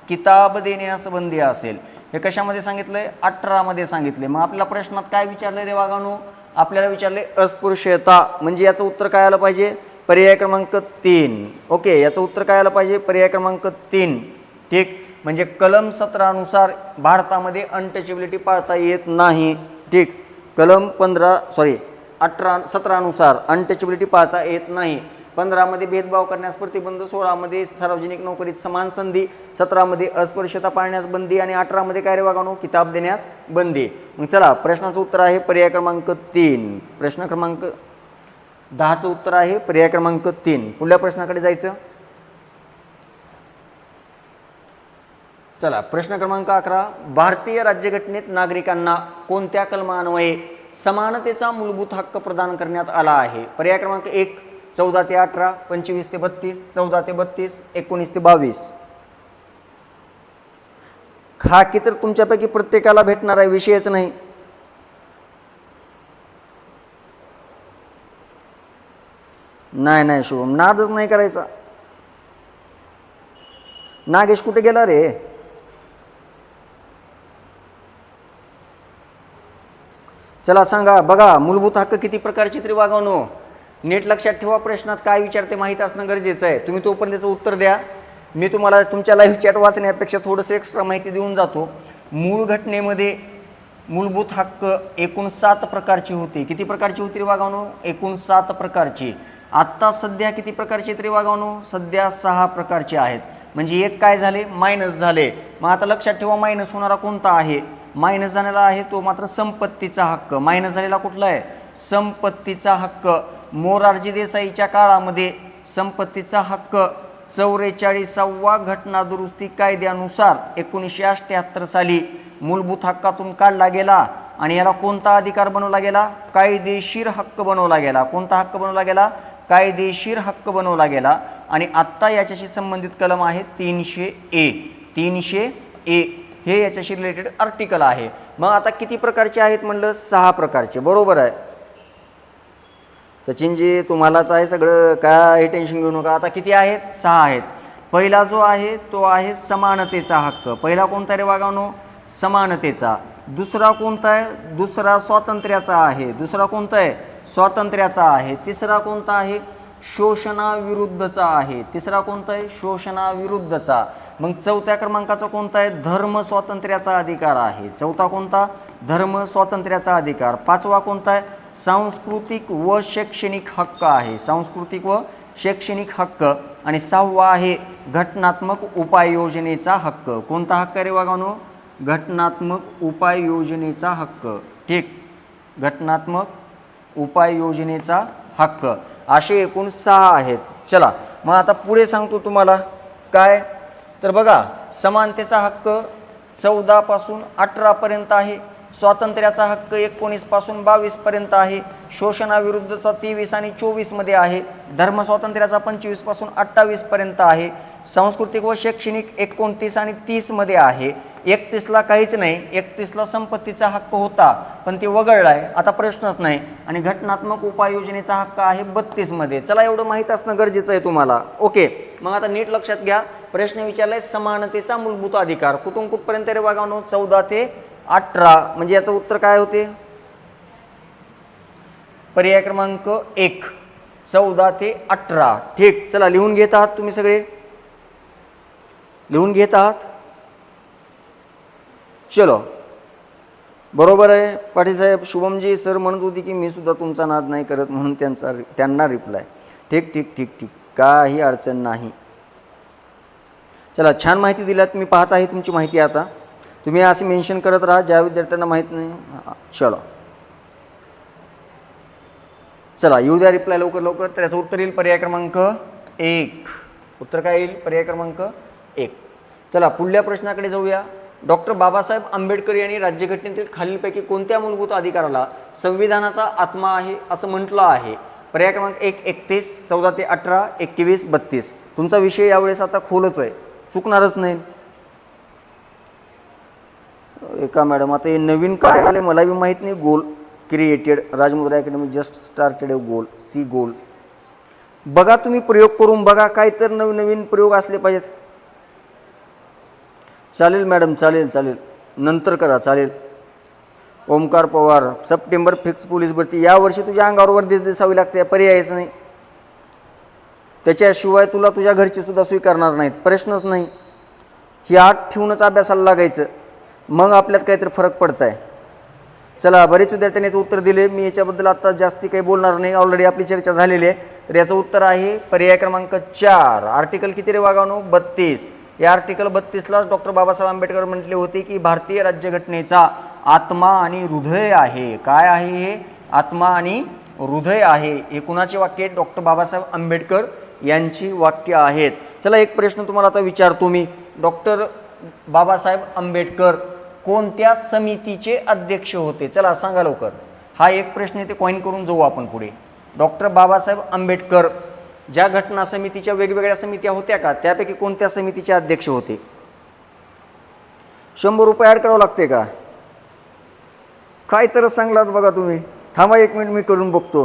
किताब देण्यास बंदी असेल. हे कशामध्ये सांगितलंय? 18 मध्ये सांगितले. मग आपल्या प्रश्नात काय विचारले रे वागानो? आपल्याला विचारले अस्पृश्यता, म्हणजे याचं उत्तर काय आलं पाहिजे? पर्याय क्रमांक 3. ओके, याचं उत्तर काय आलं पाहिजे? पर्याय क्रमांक 3. ठीक, म्हणजे कलम 17 नुसार भारतामध्ये अनटचेबिलिटी पाळता येत नाही. ठीक, कलम 17 नुसार अनटचेबिलिटी पाळता येत नाही. 15 मध्ये भेदभाव करण्यास प्रतिबंध, 16 मध्ये सार्वजनिक नोकरीत समान संधी, 17 मध्ये अस्पृश्यता पाळण्यास बंदी आणि 18 मध्ये काय रे वागानो? किताब देण्यास बंदी. मग चला प्रश्नाचं उत्तर आहे पर्याय क्रमांक 3. प्रश्न क्रमांक 10चं उत्तर आहे पर्याय क्रमांक 3. पुढल्या प्रश्नाकडे जायचं. चला प्रश्न क्रमांक 11. भारतीय राज्यघटनेत नागरिकांना कोणत्या कलमान्वये समानतेचा मूलभूत हक्क प्रदान करण्यात आला आहे? पर्याय क्रमांक 1 14 ते 18, 25 ते 32, 14 ते 32, 19 ते 22. खाकी तर तुमच्यापैकी प्रत्येकाला भेटणार आहे, विषयच नाही. नाही नाही शुभम, नादच नाही करायचा. नागेश कुठे गेला रे? चला सांगा. बघा मूलभूत हक्क किती प्रकारचे तरी वागावनो? नीट लक्षात ठेवा, प्रश्नात काय विचारते माहीत असणं गरजेचं आहे. तुम्ही तोपर्यंत त्याचं उत्तर द्या. मी तुम्हाला तुमच्या लाईव्ह चॅट वाचण्यापेक्षा थोडंसं एक्स्ट्रा माहिती देऊन जातो. मूळ घटनेमध्ये मूलभूत हक्क एकूण 7 प्रकारची होते. किती प्रकारची होती रे वागावनो? एकूण 7 प्रकारची. आत्ता सध्या किती प्रकारचे तरी वागावनो? सध्या 6 प्रकारचे आहेत. म्हणजे एक काय झाले? मायनस झाले. मग आता लक्षात ठेवा मायनस होणारा कोणता आहे? मायनस झालेला आहे तो मात्र संपत्तीचा हक्क. मायनस झालेला कुठला आहे? संपत्तीचा हक्क. मोरारजी देसाईच्या काळामध्ये संपत्तीचा हक्क 44वा घटना दुरुस्ती कायद्यानुसार 1978 साली मूलभूत हक्कातून काढला गेला आणि याला कोणता अधिकार बनवला गेला? कायदेशीर हक्क बनवला गेला. कोणता हक्क बनवला गेला? कायदेशीर हक्क बनवला गेला. आणि आत्ता याच्याशी संबंधित कलम आहे 300A. 300A हे याच्याशी रिलेटेड आर्टिकल आहे. मग आता किती प्रकारचे आहेत म्हणलं? 6 प्रकारचे. बरोबर आहे सचिनजी, तुम्हालाच आहे सगळं, काय टेन्शन घेऊ नका. आता किती आहेत? 6 आहेत. पहिला जो आहे तो आहे समानतेचा हक्क. पहिला कोणता रे वागावनो? समानतेचा. दुसरा कोणता आहे? दुसरा स्वातंत्र्याचा आहे. दुसरा कोणता आहे? स्वातंत्र्याचा आहे. तिसरा कोणता आहे? शोषणाविरुद्धचा आहे. तिसरा कोणता आहे? शोषणाविरुद्धचा. मग चौथ्या क्रमांकाचा कोणता आहे? धर्म स्वातंत्र्याचा अधिकार आहे. चौथा कोणता? धर्म स्वातंत्र्याचा अधिकार. पाचवा कोणता आहे? सांस्कृतिक व शैक्षणिक हक्क आहे. सांस्कृतिक व शैक्षणिक हक्क. आणि 6वा आहे घटनात्मक उपाययोजनेचा हक्क. कोणता हक्क रे वागावनो? घटनात्मक उपाययोजनेचा हक्क. ठीक, घटनात्मक उपाययोजनेचा हक्क. असे एकूण 6 आहेत. चला मग आता पुढे सांगतो तुम्हाला काय. तर बघा, समानतेचा हक्क 14 पासून 18 पर्यंत आहे. स्वातंत्र्याचा हक्क 19 पासून 22 पर्यंत आहे. शोषणाविरुद्धचा 23 आणि 24 मध्ये आहे. धर्म स्वातंत्र्याचा 25 पासून 28 पर्यंत आहे. सांस्कृतिक व शैक्षणिक 29 आणि 30 मध्ये आहे. 31ला काहीच नाही. 31ला संपत्तीचा हक्क होता पण ते वगळलाय, आता प्रश्नच नाही. आणि घटनात्मक उपाययोजनेचा हक्क आहे 32 मध्ये. चला एवढं माहीत असणं गरजेचं आहे तुम्हाला. ओके, मग आता नीट लक्षात घ्या. प्रश्न विचारलाय समानतेचा मूलभूत अधिकार कुठून कुठपर्यंत रे वागावनो? 14 ते 18. म्हणजे याचं उत्तर काय होते? पर्याय क्रमांक 1, 14 ते 18. ठीक, चला लिहून घेत आहात तुम्ही सगळे? लिहून घेत आहात? चलो, बरोबर आहे पाटील साहेब. शुभमजी सर म्हणत होती की मी सुद्धा तुमचा नाद नाही करत म्हणून त्यांना रिप्लाय. ठीक ठीक ठीक ठीक, काही अडचण नाही. चला, छान माहिती दिल्यात. मी पाहत आहे तुमची माहिती. आता तुम्ही असे मेन्शन करत राहा ज्या विद्यार्थ्यांना माहीत नाही. चलो चला, येऊ द्या रिप्लाय लवकर लवकर. तर याचं उत्तर येईल पर्याय क्रमांक 1. उत्तर काय येईल? पर्याय क्रमांक 1. चला पुढल्या प्रश्नाकडे जाऊया. डॉक्टर बाबासाहेब आंबेडकर यांनी राज्यघटनेतील खालीलपैकी कोणत्या मूलभूत अधिकाराला संविधानाचा आत्मा आहे असं म्हटलं आहे? पर्याय क्रमांक 1 31, 14 ते 18, 21, 32. तुमचा विषय यावेळेस आता खोलच आहे, चुकणारच नाही. एका मॅडम, आता हे नवीन काय आले मला बी माहीत नाही. गोल क्रिएटेड, राजमुद्रा अकॅडमी जस्ट स्टार्टेड गोल, सी गोल. बघा तुम्ही प्रयोग करून बघा, काय तर नवीन नवीन प्रयोग असले पाहिजेत. चालेल मॅडम, चालेल चालेल, नंतर करा, चालेल. Omkar Pawar, September fix police भरती. यावर्षी तुझ्या अंगावर वर्दीच दिसावी लागते, पर्यायच नाही. त्याच्याशिवाय तुला तुझ्या घरची सुद्धा स्वीकारणार नाहीत, प्रश्नच नाही. ही आठ ठेवूनच अभ्यासाला लागायचं, मग आपल्यात काहीतरी फरक पडत आहे. चला, बरेच विद्यार्थ्यांनी याचं उत्तर दिले. मी याच्याबद्दल आता जास्ती काही बोलणार नाही, ऑलरेडी आपली चर्चा झालेली आहे. तर याचं उत्तर आहे पर्याय क्रमांक 4. आर्टिकल किती रे वागावनो? 32. या आर्टिकल 32ला डॉक्टर बाबासाहेब आंबेडकर म्हटले होते की भारतीय राज्यघटनेचा आत्मा आणि हृदय आहे. काय आहे हे? आत्मा आणि हृदय आहे. हे कुणाचे वाक्य आहेत? डॉक्टर बाबासाहेब आंबेडकर यांची वाक्य आहेत. चला, एक प्रश्न तुम्हाला आता विचारतो मी. डॉक्टर बाबासाहेब आंबेडकर कोणत्या समितीचे अध्यक्ष होते? चला सांगा लवकर. हा एक प्रश्न ते कॉइन करून जाऊ आपण पुढे. डॉक्टर बाबासाहेब आंबेडकर ज्या घटना समितीच्या वेगवेगळ्या समित्या होत्या का, त्यापैकी कोणत्या समितीचे अध्यक्ष होते? 100 रुपये ॲड करावं लागते का? काय तर सांगलात बघा तुम्ही. थांबा 1 मिनिट, मी करून बघतो.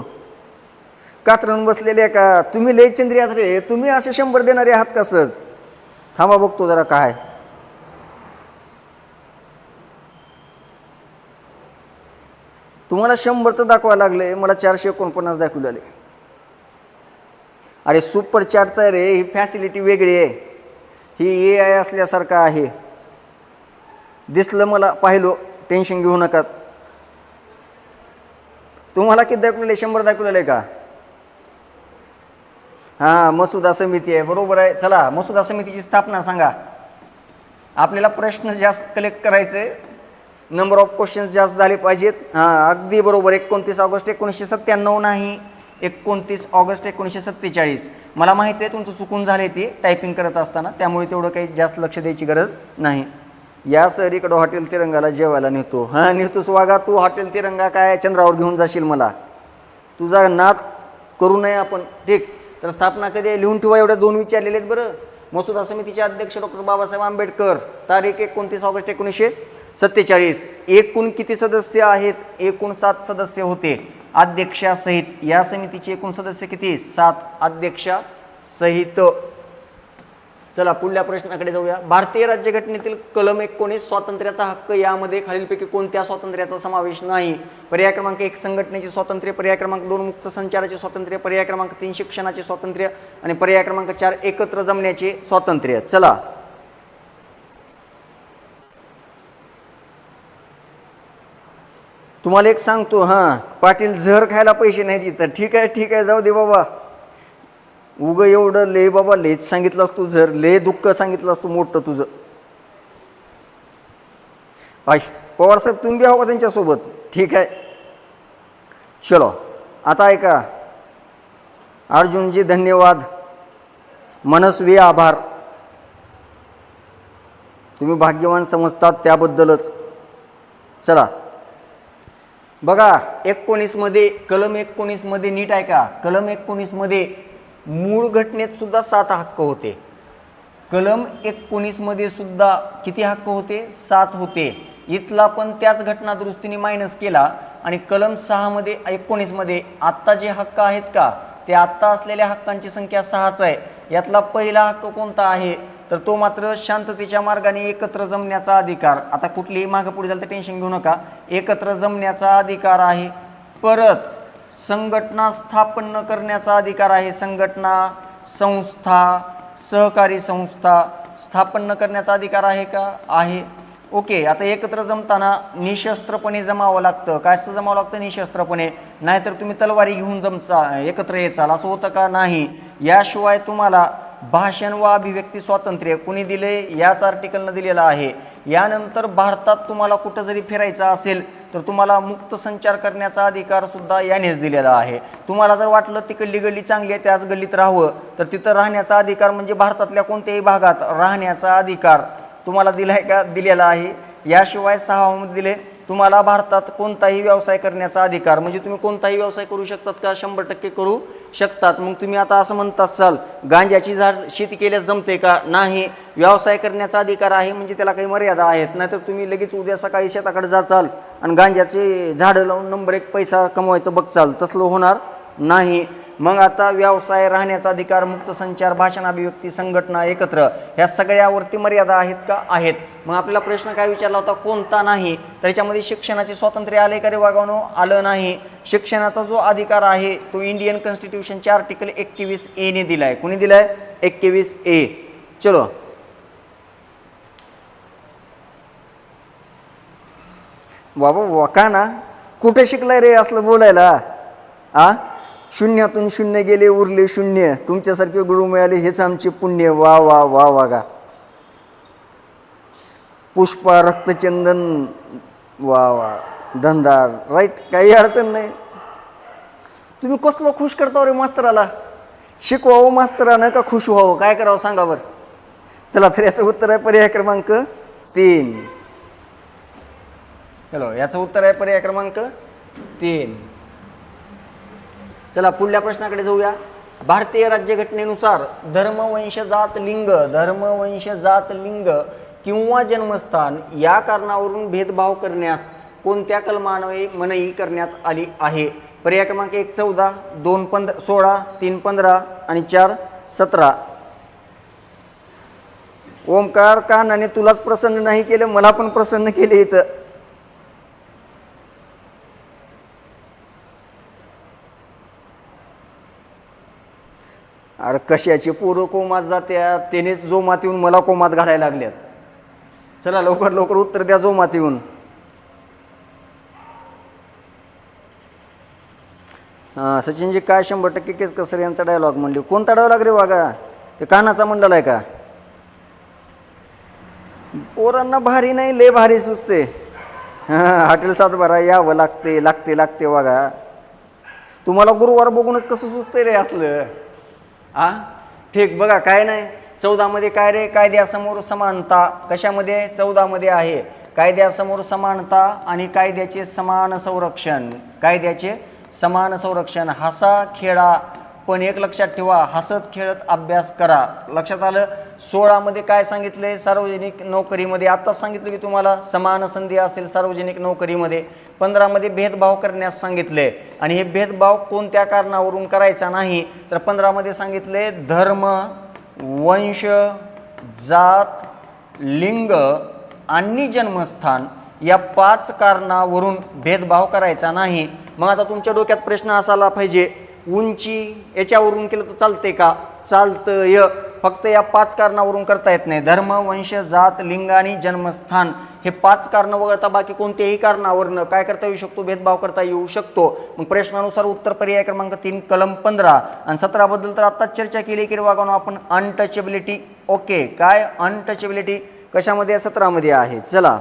कात्रण बसलेले का तुम्ही? लय चंद्रियात रे तुम्ही, असे 100 देणारे आहात का सहज? थांबा बघतो जरा काय. तुम्हाला 100 तर दाखवायला लागले, मला 449 दाखवले आले. अरे सुपर चॅटचं आहे रे, ही फॅसिलिटी वेगळी आहे, ही AI असल्यासारखं आहे. दिसलं मला, पाहिलो, टेन्शन घेऊ नका. तुम्हाला किती दाखवलेलं 100 दाखवलेलं आहे का? हां, मसुदा समिती आहे, बरोबर आहे. चला, मसुदा समितीची स्थापना सांगा. आपल्याला प्रश्न जास्त कलेक्ट करायचे, नंबर ऑफ क्वेश्चन्स जास्त झाले पाहिजेत. हां, अगदी बरोबर. 29 ऑगस्ट 1997 नाही, 29 ऑगस्ट 1947. मला माहिती आहे तुमचं चुकून झाले ते टायपिंग करत असताना, त्यामुळे तेवढं काही जास्त लक्ष द्यायची गरज नाही. या सरीकडं हॉटेल तिरंगाला जेवायला नेतो. हां, नेतोस वागा तू. हॉटेल तिरंगा काय चंद्रावर घेऊन जाशील मला? तुझा नाद करू नये आपण, ठीक. तर स्थापना कधी आहे लिहून ठेवा. एवढ्या 2 विचारलेले आहेत बरं. मसुदा समितीचे अध्यक्ष डॉक्टर बाबासाहेब आंबेडकर, तारीख 29 ऑगस्ट 1947. एकूण किती सदस्य आहेत? एकूण 7 सदस्य होते अध्यक्षासहित. या समितीचे एकूण सदस्य किती? 7 अध्यक्षासहित. चला पुढल्या प्रश्नाकडे जाऊया. भारतीय राज्यघटनेतील कलम 19 स्वातंत्र्याचा हक्क, यामध्ये खालीलपैकी कोणत्या स्वातंत्र्याचा समावेश नाही? पर्याय क्रमांक 1 संघटनेचे स्वातंत्र्य, पर्याय क्रमांक 2 मुक्त संचाराचे स्वातंत्र्य, पर्याय क्रमांक 3 शिक्षणाचे स्वातंत्र्य आणि पर्याय क्रमांक 4 एकत्र जमण्याचे स्वातंत्र्य. चला, तुम्हाला एक सांगतो. हां, पाटील झहर खायला पैसे नाहीत इथं. ठीक आहे, ठीक आहे, जाऊ दे बाबा. उगं एवढं ले बाबा, लेच सांगितलंस तू, जर ले दुःख सांगितलंस तू मोठं तुझं. आय पवार साहेब तुम्ही बी आहो का त्यांच्यासोबत? ठीक आहे, चलो. आता ऐका, अर्जुनजी धन्यवाद, मनस्वी आभार, तुम्ही भाग्यवान समजतात त्याबद्दलच. चला बघा, 19 मध्ये, कलम 19 मध्ये नीट ऐका, कलम 19 मध्ये मूळ घटनेत सुद्धा 7 हक्क होते. कलम 19 मध्ये सुद्धा किती हक्क होते? 7 होते. इथला पण त्याच घटना दुरुस्तीने मायनस केला आणि कलम 6 मध्ये 19 मध्ये आत्ता जे हक्क आहेत का, ते आत्ता असलेल्या हक्कांची संख्या 6च आहे. यातला पहिला हक्क कोणता आहे? तर तो मात्र शांततेच्या मार्गाने एकत्र जमण्याचा अधिकार. आता कुठलीही मागं पुढे झालं तर टेन्शन घेऊ नका, एकत्र जमण्याचा अधिकार आहे. परत संघटना स्थापन करण्याचा अधिकार आहे. संघटना, संस्था, सहकारी संस्था स्थापन करण्याचा अधिकार आहे का? आहे. ओके. आता एकत्र जमताना निशस्त्रपणे जमावं लागतं. काय जमावं लागतं? निशस्त्रपणे. नाहीतर तुम्ही तलवारी घेऊन एकत्र याचाल, असं होतं का? नाही. याशिवाय तुम्हाला भाषण व अभिव्यक्ती स्वातंत्र्य कुणी दिले? याच आर्टिकलनं दिलेलं आहे. यानंतर भारतात तुम्हाला कुठं जरी फिरायचं असेल तर तुम्हाला मुक्त संचार करण्याचा अधिकार सुद्धा यानेच दिलेला आहे. तुम्हाला जर वाटलं तिकडली गल्ली चांगली आहे, त्याच गल्लीत राहावं, तर तिथं राहण्याचा अधिकार म्हणजे भारतातल्या कोणत्याही भागात राहण्याचा अधिकार तुम्हाला दिलाय का? दिलेला आहे. याशिवाय 6 मध्ये दिले तुम्हाला भारतात कोणताही व्यवसाय करण्याचा अधिकार, म्हणजे तुम्ही कोणताही व्यवसाय करू शकतात का? 100% करू शकतात. मग तुम्ही आता असं म्हणत असाल, गांजाची झाड शेती केल्यास जमते का? नाही. व्यवसाय करण्याचा अधिकार आहे म्हणजे त्याला काही मर्यादा आहेत. नाहीतर तुम्ही लगेच उद्या सकाळी शेताकडे जाचाल आणि गांजाचे झाडं लावून नंबर 1 पैसा कमवायचं बघचाल, तसलं होणार नाही. मग आता व्यवसाय, राहण्याचा अधिकार, मुक्त संचार, भाषण, अभिव्यक्ती, संघटना, एकत्र, ह्या सगळ्यावरती मर्यादा आहेत का? आहेत. मग आपल्याला प्रश्न काय विचारला होता? कोणता नाही? तर याच्यामध्ये शिक्षणाचे स्वातंत्र्य आले का रे वागावनो? आलं नाही. शिक्षणाचा जो अधिकार आहे तो इंडियन कॉन्स्टिट्यूशनच्या आर्टिकल 21A ने दिलाय. कोणी दिलाय? 21A. चलो, बाबा वाका ना, कुठे शिकलाय रे असलं बोलायला? शून्यातून शून्य गेले, उरले शून्य. तुमच्यासारखे गुरु मिळाले हेच आमचे पुण्य. वा वा वा वागा. पुष्पा, रक्तचंदन, वा वा, धनदार, राईट, काही अडचण नाही. तुम्ही कसलं खुश करता रे मास्तराला? शिकवावं मास्तरानं का खुश व्हावं? काय करावं सांगा बरं? चला, तर याचं उत्तर आहे पर्याय क्रमांक 3. हॅलो, याचं उत्तर आहे पर्याय क्रमांक 3. चला पुढल्या प्रश्नाकडे जाऊया. भारतीय राज्यघटनेनुसार धर्म, वंश, जात, लिंग, धर्म, वंश, जात, लिंग किंवा जन्मस्थान या कारणावरून भेदभाव करण्यास कोणत्या कलमान्वये मनाई करण्यात आली आहे? पर्याय क्रमांक 1 14, 2 16, 3 15 आणि 4 17. ओमकार, कानाने तुलाच प्रसन्न नाही केलं, मला पण प्रसन्न केले इथं. अरे कशाचे पोरं कोमात जात्या, त्यानेच जोमात येऊन मला कोमात घालायला लागल्यात. चला लवकर लवकर उत्तर द्या जोमात येऊन. हां सचिनजी काय 100% केस कसर यांचा डायलॉग म्हणले. कोणता डायलॉग रे वागा? ते कानाचा मंडल आहे का? पोरांना भारी नाही, लय भारी सुचते. हां हॉटेल 7 यावं लागते लागते लागते वागा. तुम्हाला गुरुवार बघूनच कसं सुचतंय रे असलं. ठीक बघा काय नाही. 14 मध्ये काय रे? कायद्यासमोर समानता. कशामध्ये? 14 मध्ये आहे कायद्यासमोर समानता आणि कायद्याचे समान संरक्षण. कायद्याचे समान संरक्षण. हसा खेळा, पण एक लक्षात ठेवा, हसत खेळत अभ्यास करा. लक्षात आलं? 16 मध्ये काय सांगितले? सार्वजनिक नोकरीमध्ये आत्ताच सांगितलं की तुम्हाला समान संधी असेल सार्वजनिक नोकरीमध्ये. 15 मध्ये भेदभाव करण्यास सांगितले आणि हे भेदभाव कोणत्या कारणावरून करायचा नाही. तर 15 मध्ये सांगितले धर्म, वंश, जात, लिंग आणि जन्मस्थान या 5 कारणावरून भेदभाव करायचा नाही. मग आता तुमच्या डोक्यात प्रश्न असायला पाहिजे, उंची याच्यावरून केलं तर चालते का? चालतंय, फक्त या 5 कारणावरून करता येत नाही. धर्म, वंश, जात, लिंग आणि जन्मस्थान हे 5 कारणं वगळता बाकी कोणत्याही कारणावरनं काय करता येऊ शकतो? भेदभाव करता येऊ शकतो. मग प्रश्नानुसार उत्तर पर्याय क्रमांक 3 कलम 15 आणि 17 बद्दल तर आत्ताच चर्चा केली की वागानो आपण अनटचेबिलिटी. ओके काय अनटचेबिलिटी कशामध्ये? 17 मध्ये आहे. चला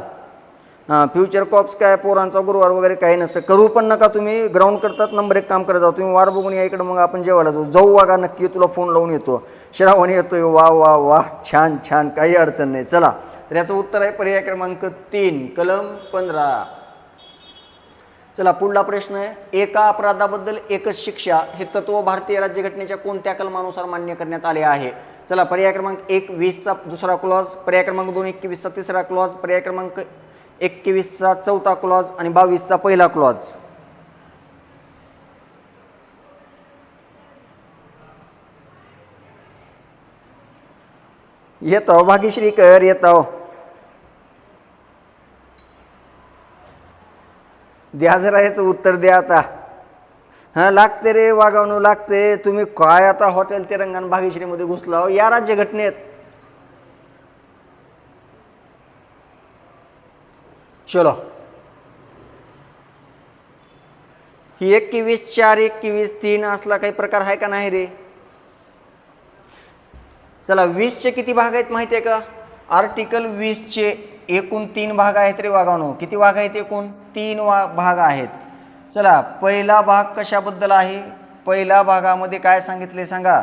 फ्युचर कॉप्स काय पोरांचा गुरुवार वगैरे काही नसतं. करू पण नका तुम्ही. ग्राउंड करतात. नंबर 1 काम करत जाऊ तुम्ही. वार बघून या इकडं, मग आपण जेवायला जाऊ वागा नक्की. तुला फोन लावून येतो. श्रावणी येतोय. वा वा वा छान छान, काही अडचण नाही. चला तर याचं उत्तर आहे पर्याय क्रमांक 3 कलम 15. चला पुढला प्रश्न आहे, एका अपराधाबद्दल एकच शिक्षा हे तत्व भारतीय राज्यघटनेच्या कोणत्या कलमानुसार मान्य करण्यात आले आहे? चला पर्याय क्रमांक 1 20चा दुसरा क्लॉज, पर्याय क्रमांक 2 21चा तिसरा क्लॉज, पर्याय क्रमांक 21चा चौथा क्लॉज आणि 22चा पहिला क्लॉज. येतो भाग्यश्री कर येतो. द्या जरा याचं उत्तर द्या आता. हां लागते रे वागावणं लागते. तुम्ही काय आता हॉटेल तेलंगण भाग्यश्रीमध्ये घुसला हो या राज्यघटनेत. चलो ही 21/4/21/3 असला काही प्रकार आहे का नाही रे? चला 20चे किती भाग आहेत माहिती आहे का? आर्टिकल 20चे एकूण 3 भाग आहेत रे वागावनो. किती भाग आहेत? एकूण 3 भाग आहेत. चला पहिला भाग कशाबद्दल आहे? पहिल्या भागामध्ये काय सांगितले सांगा.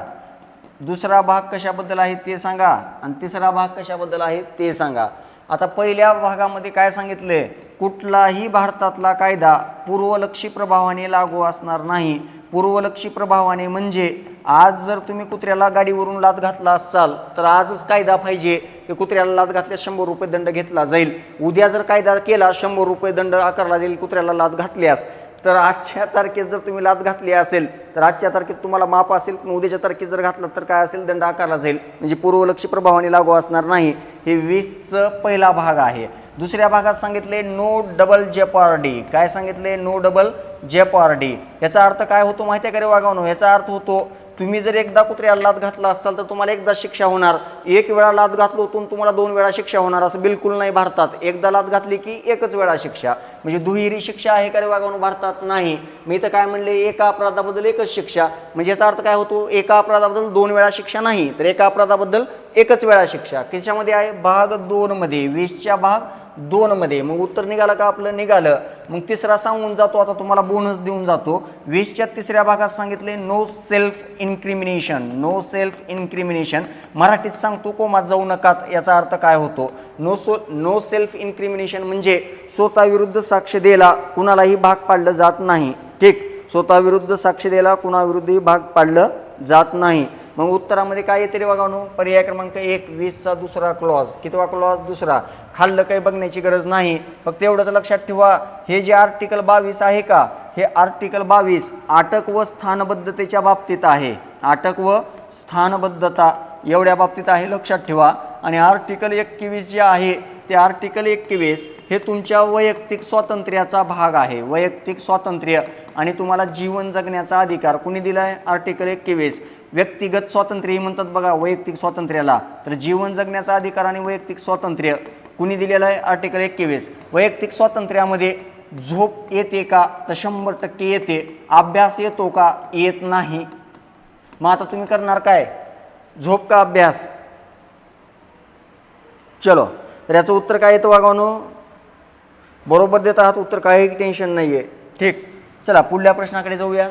दुसरा भाग कशाबद्दल आहे ते सांगा आणि तिसरा भाग कशाबद्दल आहे ते सांगा. आता पहिल्या भागामध्ये काय सांगितले? कुठलाही भारतातला कायदा पूर्वलक्षी प्रभावाने लागू असणार नाही. पूर्वलक्षी प्रभावाने म्हणजे आज जर तुम्ही कुत्र्याला गाडीवरून लाथ घातला असाल तर आजच कायदा पाहिजे की कुत्र्याला लाथ घातल्यास 100 रुपये दंड घेतला जाईल. उद्या जर कायदा केला 100 रुपये दंड आकारला जाईल कुत्र्याला लाथ घातल्यास. तर आजच्या तारखेत जर तुम्ही लाथ घातली असेल तर आजच्या तारखेत तुम्हाला माफ असेल, पण उद्याच्या तारखेत जर घातलं तर काय असेल? दंड आकारला जाईल. म्हणजे पूर्वलक्षी प्रभावाने लागू असणार नाही. हे 20चा पहिला भाग आहे. दुसऱ्या भागात सांगितले नो डबल जेपॉर्डी. काय सांगितले? No double jeopardy. याचा अर्थ काय होतो माहिती आहे का रे वागावनो? याचा अर्थ होतो तुम्ही जर एकदा कुत्र्याला लाथ घातला असाल तर तुम्हाला एकदा शिक्षा होणार. एक वेळा लाथ घातलो होतो तुम्हाला 2 वेळा शिक्षा होणार असं बिलकुल नाही भारतात. एकदा लाथ घातली की एकच वेळा शिक्षा. म्हणजे दुहेरी शिक्षा आहे का रे वागावनो? भारतात नाही. मी तर काय म्हणले एका अपराधाबद्दल एकच शिक्षा. म्हणजे याचा अर्थ काय होतो? एका अपराधाबद्दल 2 वेळा शिक्षा नाही तर एका अपराधाबद्दल एकच वेळा शिक्षा. कशामध्ये आहे? भाग 2 मध्ये. 20च्या भाग 2 मध्ये. मग उत्तर निघालं का आपलं? निघालं. मग तिसरा सांगून जातो आता तुम्हाला, बोनस देऊन जातो. 20च्या तिसऱ्या भागात सांगितले नो सेल्फ इन्क्रिमिनेशन. नो सेल्फ इन्क्रिमिनेशन मराठीत सांगतो कोमात जाऊ नका. याचा अर्थ काय होतो? नो सेल्फ इन्क्रिमिनेशन म्हणजे स्वतःविरुद्ध साक्ष द्यायला कुणालाही भाग पाडलं जात नाही. ठीक, स्वतःविरुद्ध साक्ष द्यायला कुणाविरुद्धही भाग पाडलं जात नाही. मग उत्तरामध्ये काय येते रे वागावनो? पर्याय क्रमांक 1 20चा दुसरा क्लॉज. कितवा क्लॉज? दुसरा. खाल्लं काही बघण्याची गरज नाही. फक्त एवढंच लक्षात ठेवा, हे जे आर्टिकल 22 आहे का, हे आर्टिकल 22 अटक व स्थानबद्धतेच्या बाबतीत आहे. अटक व स्थानबद्धता एवढ्या बाबतीत आहे, लक्षात ठेवा. आणि आर्टिकल 21 जे आहे ते आर्टिकल 21 हे तुमच्या वैयक्तिक स्वातंत्र्याचा भाग आहे. वैयक्तिक स्वातंत्र्य आणि तुम्हाला जीवन जगण्याचा अधिकार कुणी दिला आहे? आर्टिकल 21. व्यक्तिगत स्वातंत्र्य म्हणतात बघा वैयक्तिक स्वातंत्र्याला. तर जीवन जगण्याचा अधिकार आणि वैयक्तिक स्वातंत्र्य कुणी दिलेलं आहे? आर्टिकल 21. वैयक्तिक स्वातंत्र्यामध्ये झोप येते का? तर 100% येते. अभ्यास येतो का? येत नाही. मग आता तुम्ही करणार काय? झोप का अभ्यास? चलो, तर याचं उत्तर काय येतं वागावनो? बरोबर देत आहात उत्तर, काही टेन्शन नाही आहे. ठीक, चला पुढल्या प्रश्नाकडे जाऊया.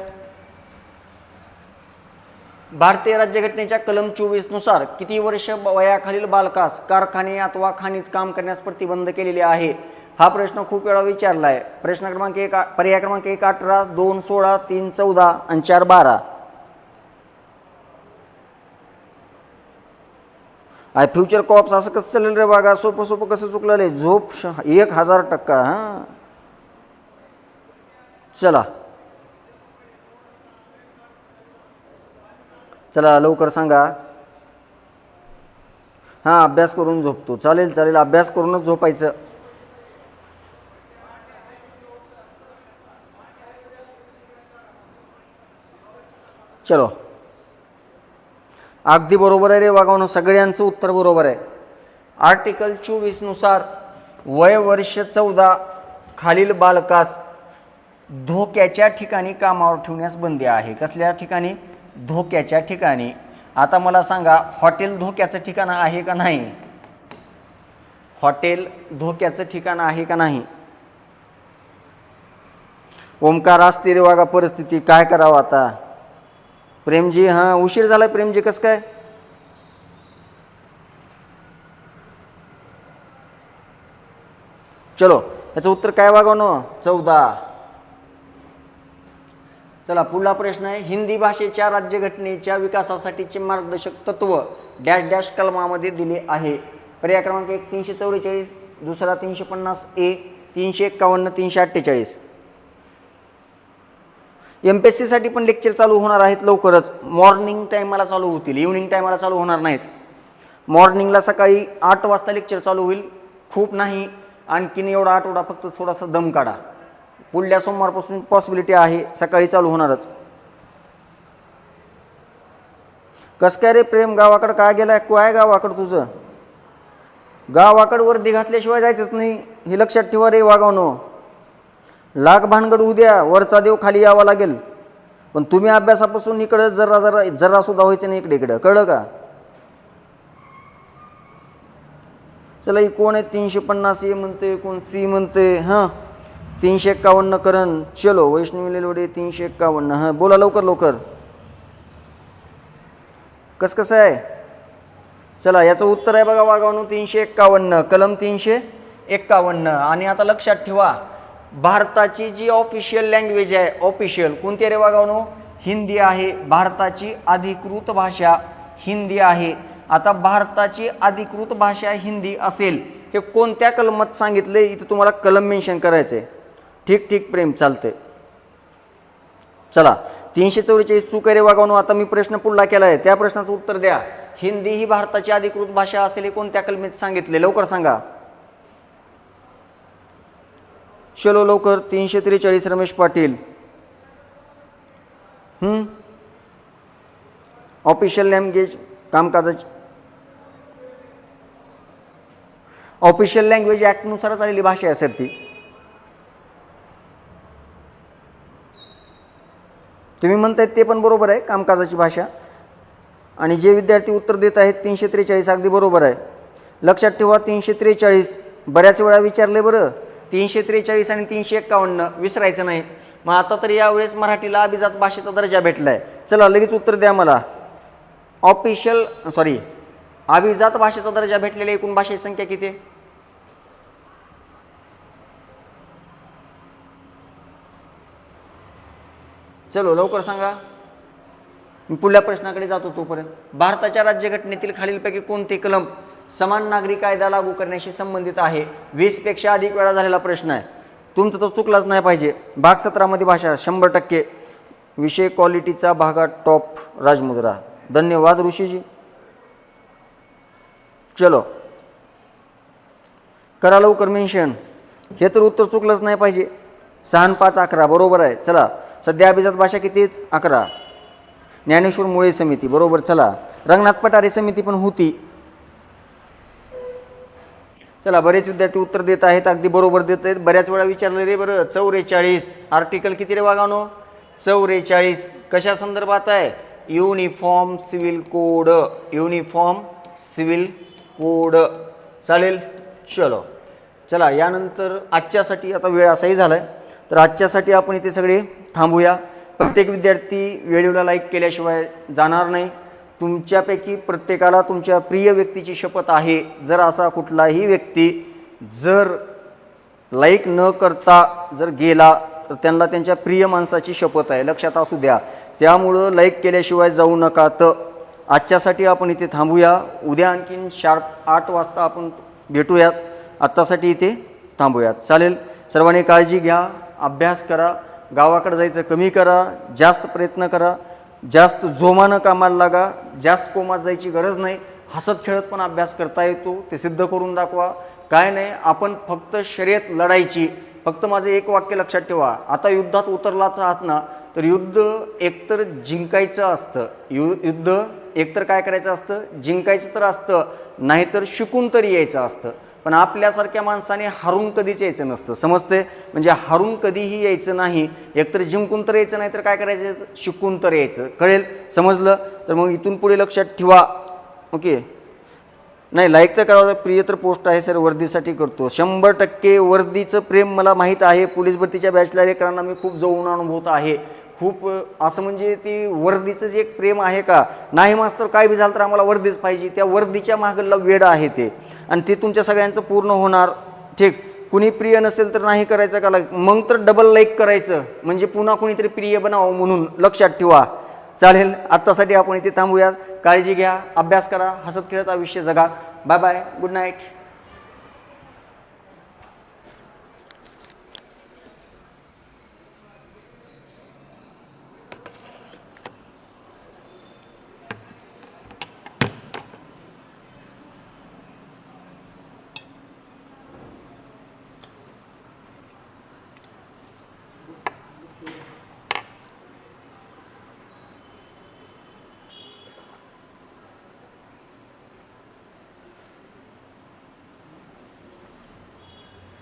भारतीय राज्यघटनेच्या कलम 24 नुसार किती वर्ष वयाखालील बालकास कारखाने अथवा खाणीत काम करण्यास प्रतिबंध केलेले आहे? हा प्रश्न खूप वेळा विचारला आहे. प्रश्न क्रमांक 1, पर्याय क्रमांक 1 18, 2 16, 3 14 आणि 4 12. फ्युचर कॉप्स असं कसं चालेल रे बागा? सोपं सोपं कसं चुकलेलं आहे? झोप 1000%. हां, चला चला लवकर सांगा. हां, अभ्यास करून झोपतो. चालेल चालेल, अभ्यास करूनच झोपायचं. चलो, अगदी बरोबर आहे रे वागावणं, सगळ्यांचं उत्तर बरोबर आहे. आर्टिकल 24 नुसार वय वर्ष 14 खालील बालकास धोक्याच्या ठिकाणी कामावर ठेवण्यास बंदी आहे. कसल्या ठिकाणी? धोक्याच्या ठिकाणी. आता मला सांगा, हॉटेल धोक्याचं ठिकाण आहे का नाही? हॉटेल धोक्याचं ठिकाण आहे का नाही? ओमकार, असते रे वागा परिस्थिती, काय करावं आता? प्रेमजी, हां उशीर झालाय प्रेमजी, कसं काय? चलो, याचं उत्तर काय वागावणं? 14. चला पुढला प्रश्न आहे. हिंदी भाषेच्या राज्यघटनेच्या विकासासाठीचे मार्गदर्शक तत्व डॅश डॅश कलमामध्ये दिले आहे. पर्याय क्रमांक 1 344, दुसरा 350A, 351, 348. MPSC साठी पण लेक्चर चालू होणार आहेत लवकरच. मॉर्निंग टायमाला चालू होतील, इव्हनिंग टायमाला चालू होणार नाहीत. मॉर्निंगला सकाळी 8 वाजता लेक्चर चालू होईल. खूप नाही, आणखीन एवढा आठवडा फक्त थोडासा दम काढा. पुढल्या सोमवारपासून पॉसिबिलिटी आहे सकाळी चालू होणारच. कस काय रे प्रेम, गावाकडं काय गेलाय? काय गावाकडं तुझं? गावाकडं वर्दी घातल्याशिवाय जायचंच नाही, हे लक्षात ठेवा रे वागावनो. लाख भानगड होऊ द्या, वरचा देव खाली यावा लागेल. पण तुम्ही अभ्यासापासून इकडं जरा सुद्धा व्हायचं नाही इकडे इकडं, कळलं का? चला, ही कोण आहे? 350A म्हणते, कोण C म्हणते. हां, 351 करण. चलो, वैष्णवी लेलोडे 351. हां, बोला लवकर लवकर. कसं आहे? चला, याचं उत्तर आहे बघा वागावणं 351, कलम 351. आणि आता लक्षात ठेवा, भारताची जी ऑफिशियल लँग्वेज आहे, ऑफिशियल कोणती रे वागावणं? हिंदी आहे. भारताची अधिकृत भाषा हिंदी आहे. आता भारताची अधिकृत भाषा हिंदी असेल, हे कोणत्या कलमात सांगितले? इथे तुम्हाला कलम मेन्शन करायचे. ठीक ठीक प्रेम, चालते. चला, 344 चूक आहे रे वागावणं. आता मी प्रश्न पुढला केला आहे, त्या प्रश्नाचं उत्तर द्या. हिंदी ही भारताची अधिकृत भाषा असेल हे कोणत्या कलमात सांगितले? लवकर सांगा. चलो लवकर. 343 रमेश पाटील. ऑफिशियल लँग्वेज कामकाजाची ऑफिशियल लँग्वेज ॲक्टनुसारच आलेली भाषा असेल ती. तुम्ही म्हणतायत ते पण बरोबर आहे, कामकाजाची भाषा. आणि जे विद्यार्थी उत्तर देत आहेत 343 अगदी बरोबर आहे. लक्षात ठेवा, 343 बऱ्याच वेळा विचारले बरं. 343 आणि 351 विसरायचं नाही. मग आता तर यावेळेस मराठीला अभिजात भाषेचा दर्जा भेटला आहे. चला लगेच उत्तर द्या मला. अभिजात भाषेचा दर्जा भेटलेल्या एकूण भाषेची संख्या किती आहे? चलो लवकर सांगा. मी पुढल्या प्रश्नाकडे जातो तोपर्यंत. भारताच्या राज्यघटनेतील खालीलपैकी कोणते कलम समान नागरी कायदा लागू करण्याशी संबंधित आहे? 20 पेक्षा अधिक वेळा झालेला प्रश्न आहे, तुमचं तर चुकलाच नाही पाहिजे. भाग 17 मध्ये भाषा 100%. विषय क्वालिटीचा भागात टॉप राजमुद्रा. धन्यवाद ऋषीजी. चलो करा लवकर मेन्शन. हे तर उत्तर चुकलंच नाही पाहिजे. 6 आणि 5 11 बरोबर आहे. चला, सध्या अभिजात भाषा किती आहेत? 11. ज्ञानेश्वर मुळे समिती बरोबर. चला रंगनाथ पठारे समिती पण होती. चला बरेच विद्यार्थी उत्तर देत आहेत, अगदी बरोबर देत आहेत. बऱ्याच वेळा विचारलं रे बरं 44 आर्टिकल किती रे वागानो 44 कशा संदर्भात आहे uniform civil code. Uniform civil code चालेल. चलो चला यानंतर आजच्यासाठी आता वेळ असाही झाला आहे तर आजच्यासाठी आपण इथे सगळे थांबूया. प्रत्येक विद्यार्थी व्हिडिओला लाईक केल्याशिवाय जाणार नाही. तुमच्यापैकी प्रत्येकाला तुमच्या प्रिय व्यक्तीची शपथ आहे. जर असा कुठलाही व्यक्ती जर लाईक न करता जर गेला तर त्यांना त्यांच्या प्रिय माणसाची शपथ आहे, लक्षात असू द्या. त्यामुळं लाईक केल्याशिवाय जाऊ नका. तर आजच्यासाठी आपण इथे थांबूया. उद्या आणखीन शार्प 8 वाजता आपण भेटूयात. आत्तासाठी इथे थांबूयात. चालेल. सर्वांनी काळजी घ्या, अभ्यास करा, गावाकडे जायचं कमी करा, जास्त प्रयत्न करा, जास्त जोमानं कामाला लागा, जास्त कोमात जायची गरज नाही. हसत खेळत पण अभ्यास करता येतो, ते सिद्ध करून दाखवा. काय नाही, आपण फक्त शर्यत लढायची. फक्त माझं एक वाक्य लक्षात ठेवा, आता युद्धात उतरलाच आहात ना तर युद्ध एकतर जिंकायचं असतं. युद्ध एकतर काय करायचं असतं, जिंकायचं तर असतं, नाहीतर शिकून तरी यायचं असतं. पण आपल्यासारख्या माणसाने हारून कधीच यायचं नसतं, समजते. म्हणजे हारून कधीही यायचं नाही, एकतर जिंकून तर यायचं नाही तर काय करायचं, शिकून तर यायचं. कळेल, समजलं. तर मग इथून पुढे लक्षात ठेवा. ओके. नाही लाईक तर करावं. प्रिय तर पोस्ट आहे सर, वर्दीसाठी करतो. 100% वर्दीचं प्रेम मला माहीत आहे. पोलीस भरतीच्या बॅचला लेकरांना मी खूप जवळून अनुभवत आहे. खूप असं म्हणजे ती वर्दीचं जे एक प्रेम आहे का नाही मास्तर, काय बी झालं तर आम्हाला वर्दीच पाहिजे, त्या वर्दीच्या मागला वेड आहे ते. आणि ते तुमच्या सगळ्यांचं पूर्ण होणार. ठीक. कुणी प्रिय नसेल तर नाही करायचं का लाईक, मग तर डबल लाईक करायचं, म्हणजे पुन्हा कुणीतरी प्रिय बनावं म्हणून, लक्षात ठेवा. चालेल. आत्तासाठी आपण इथे थांबूया. काळजी घ्या, अभ्यास करा, हसत खेळत आयुष्य जगा. Bye bye, good night.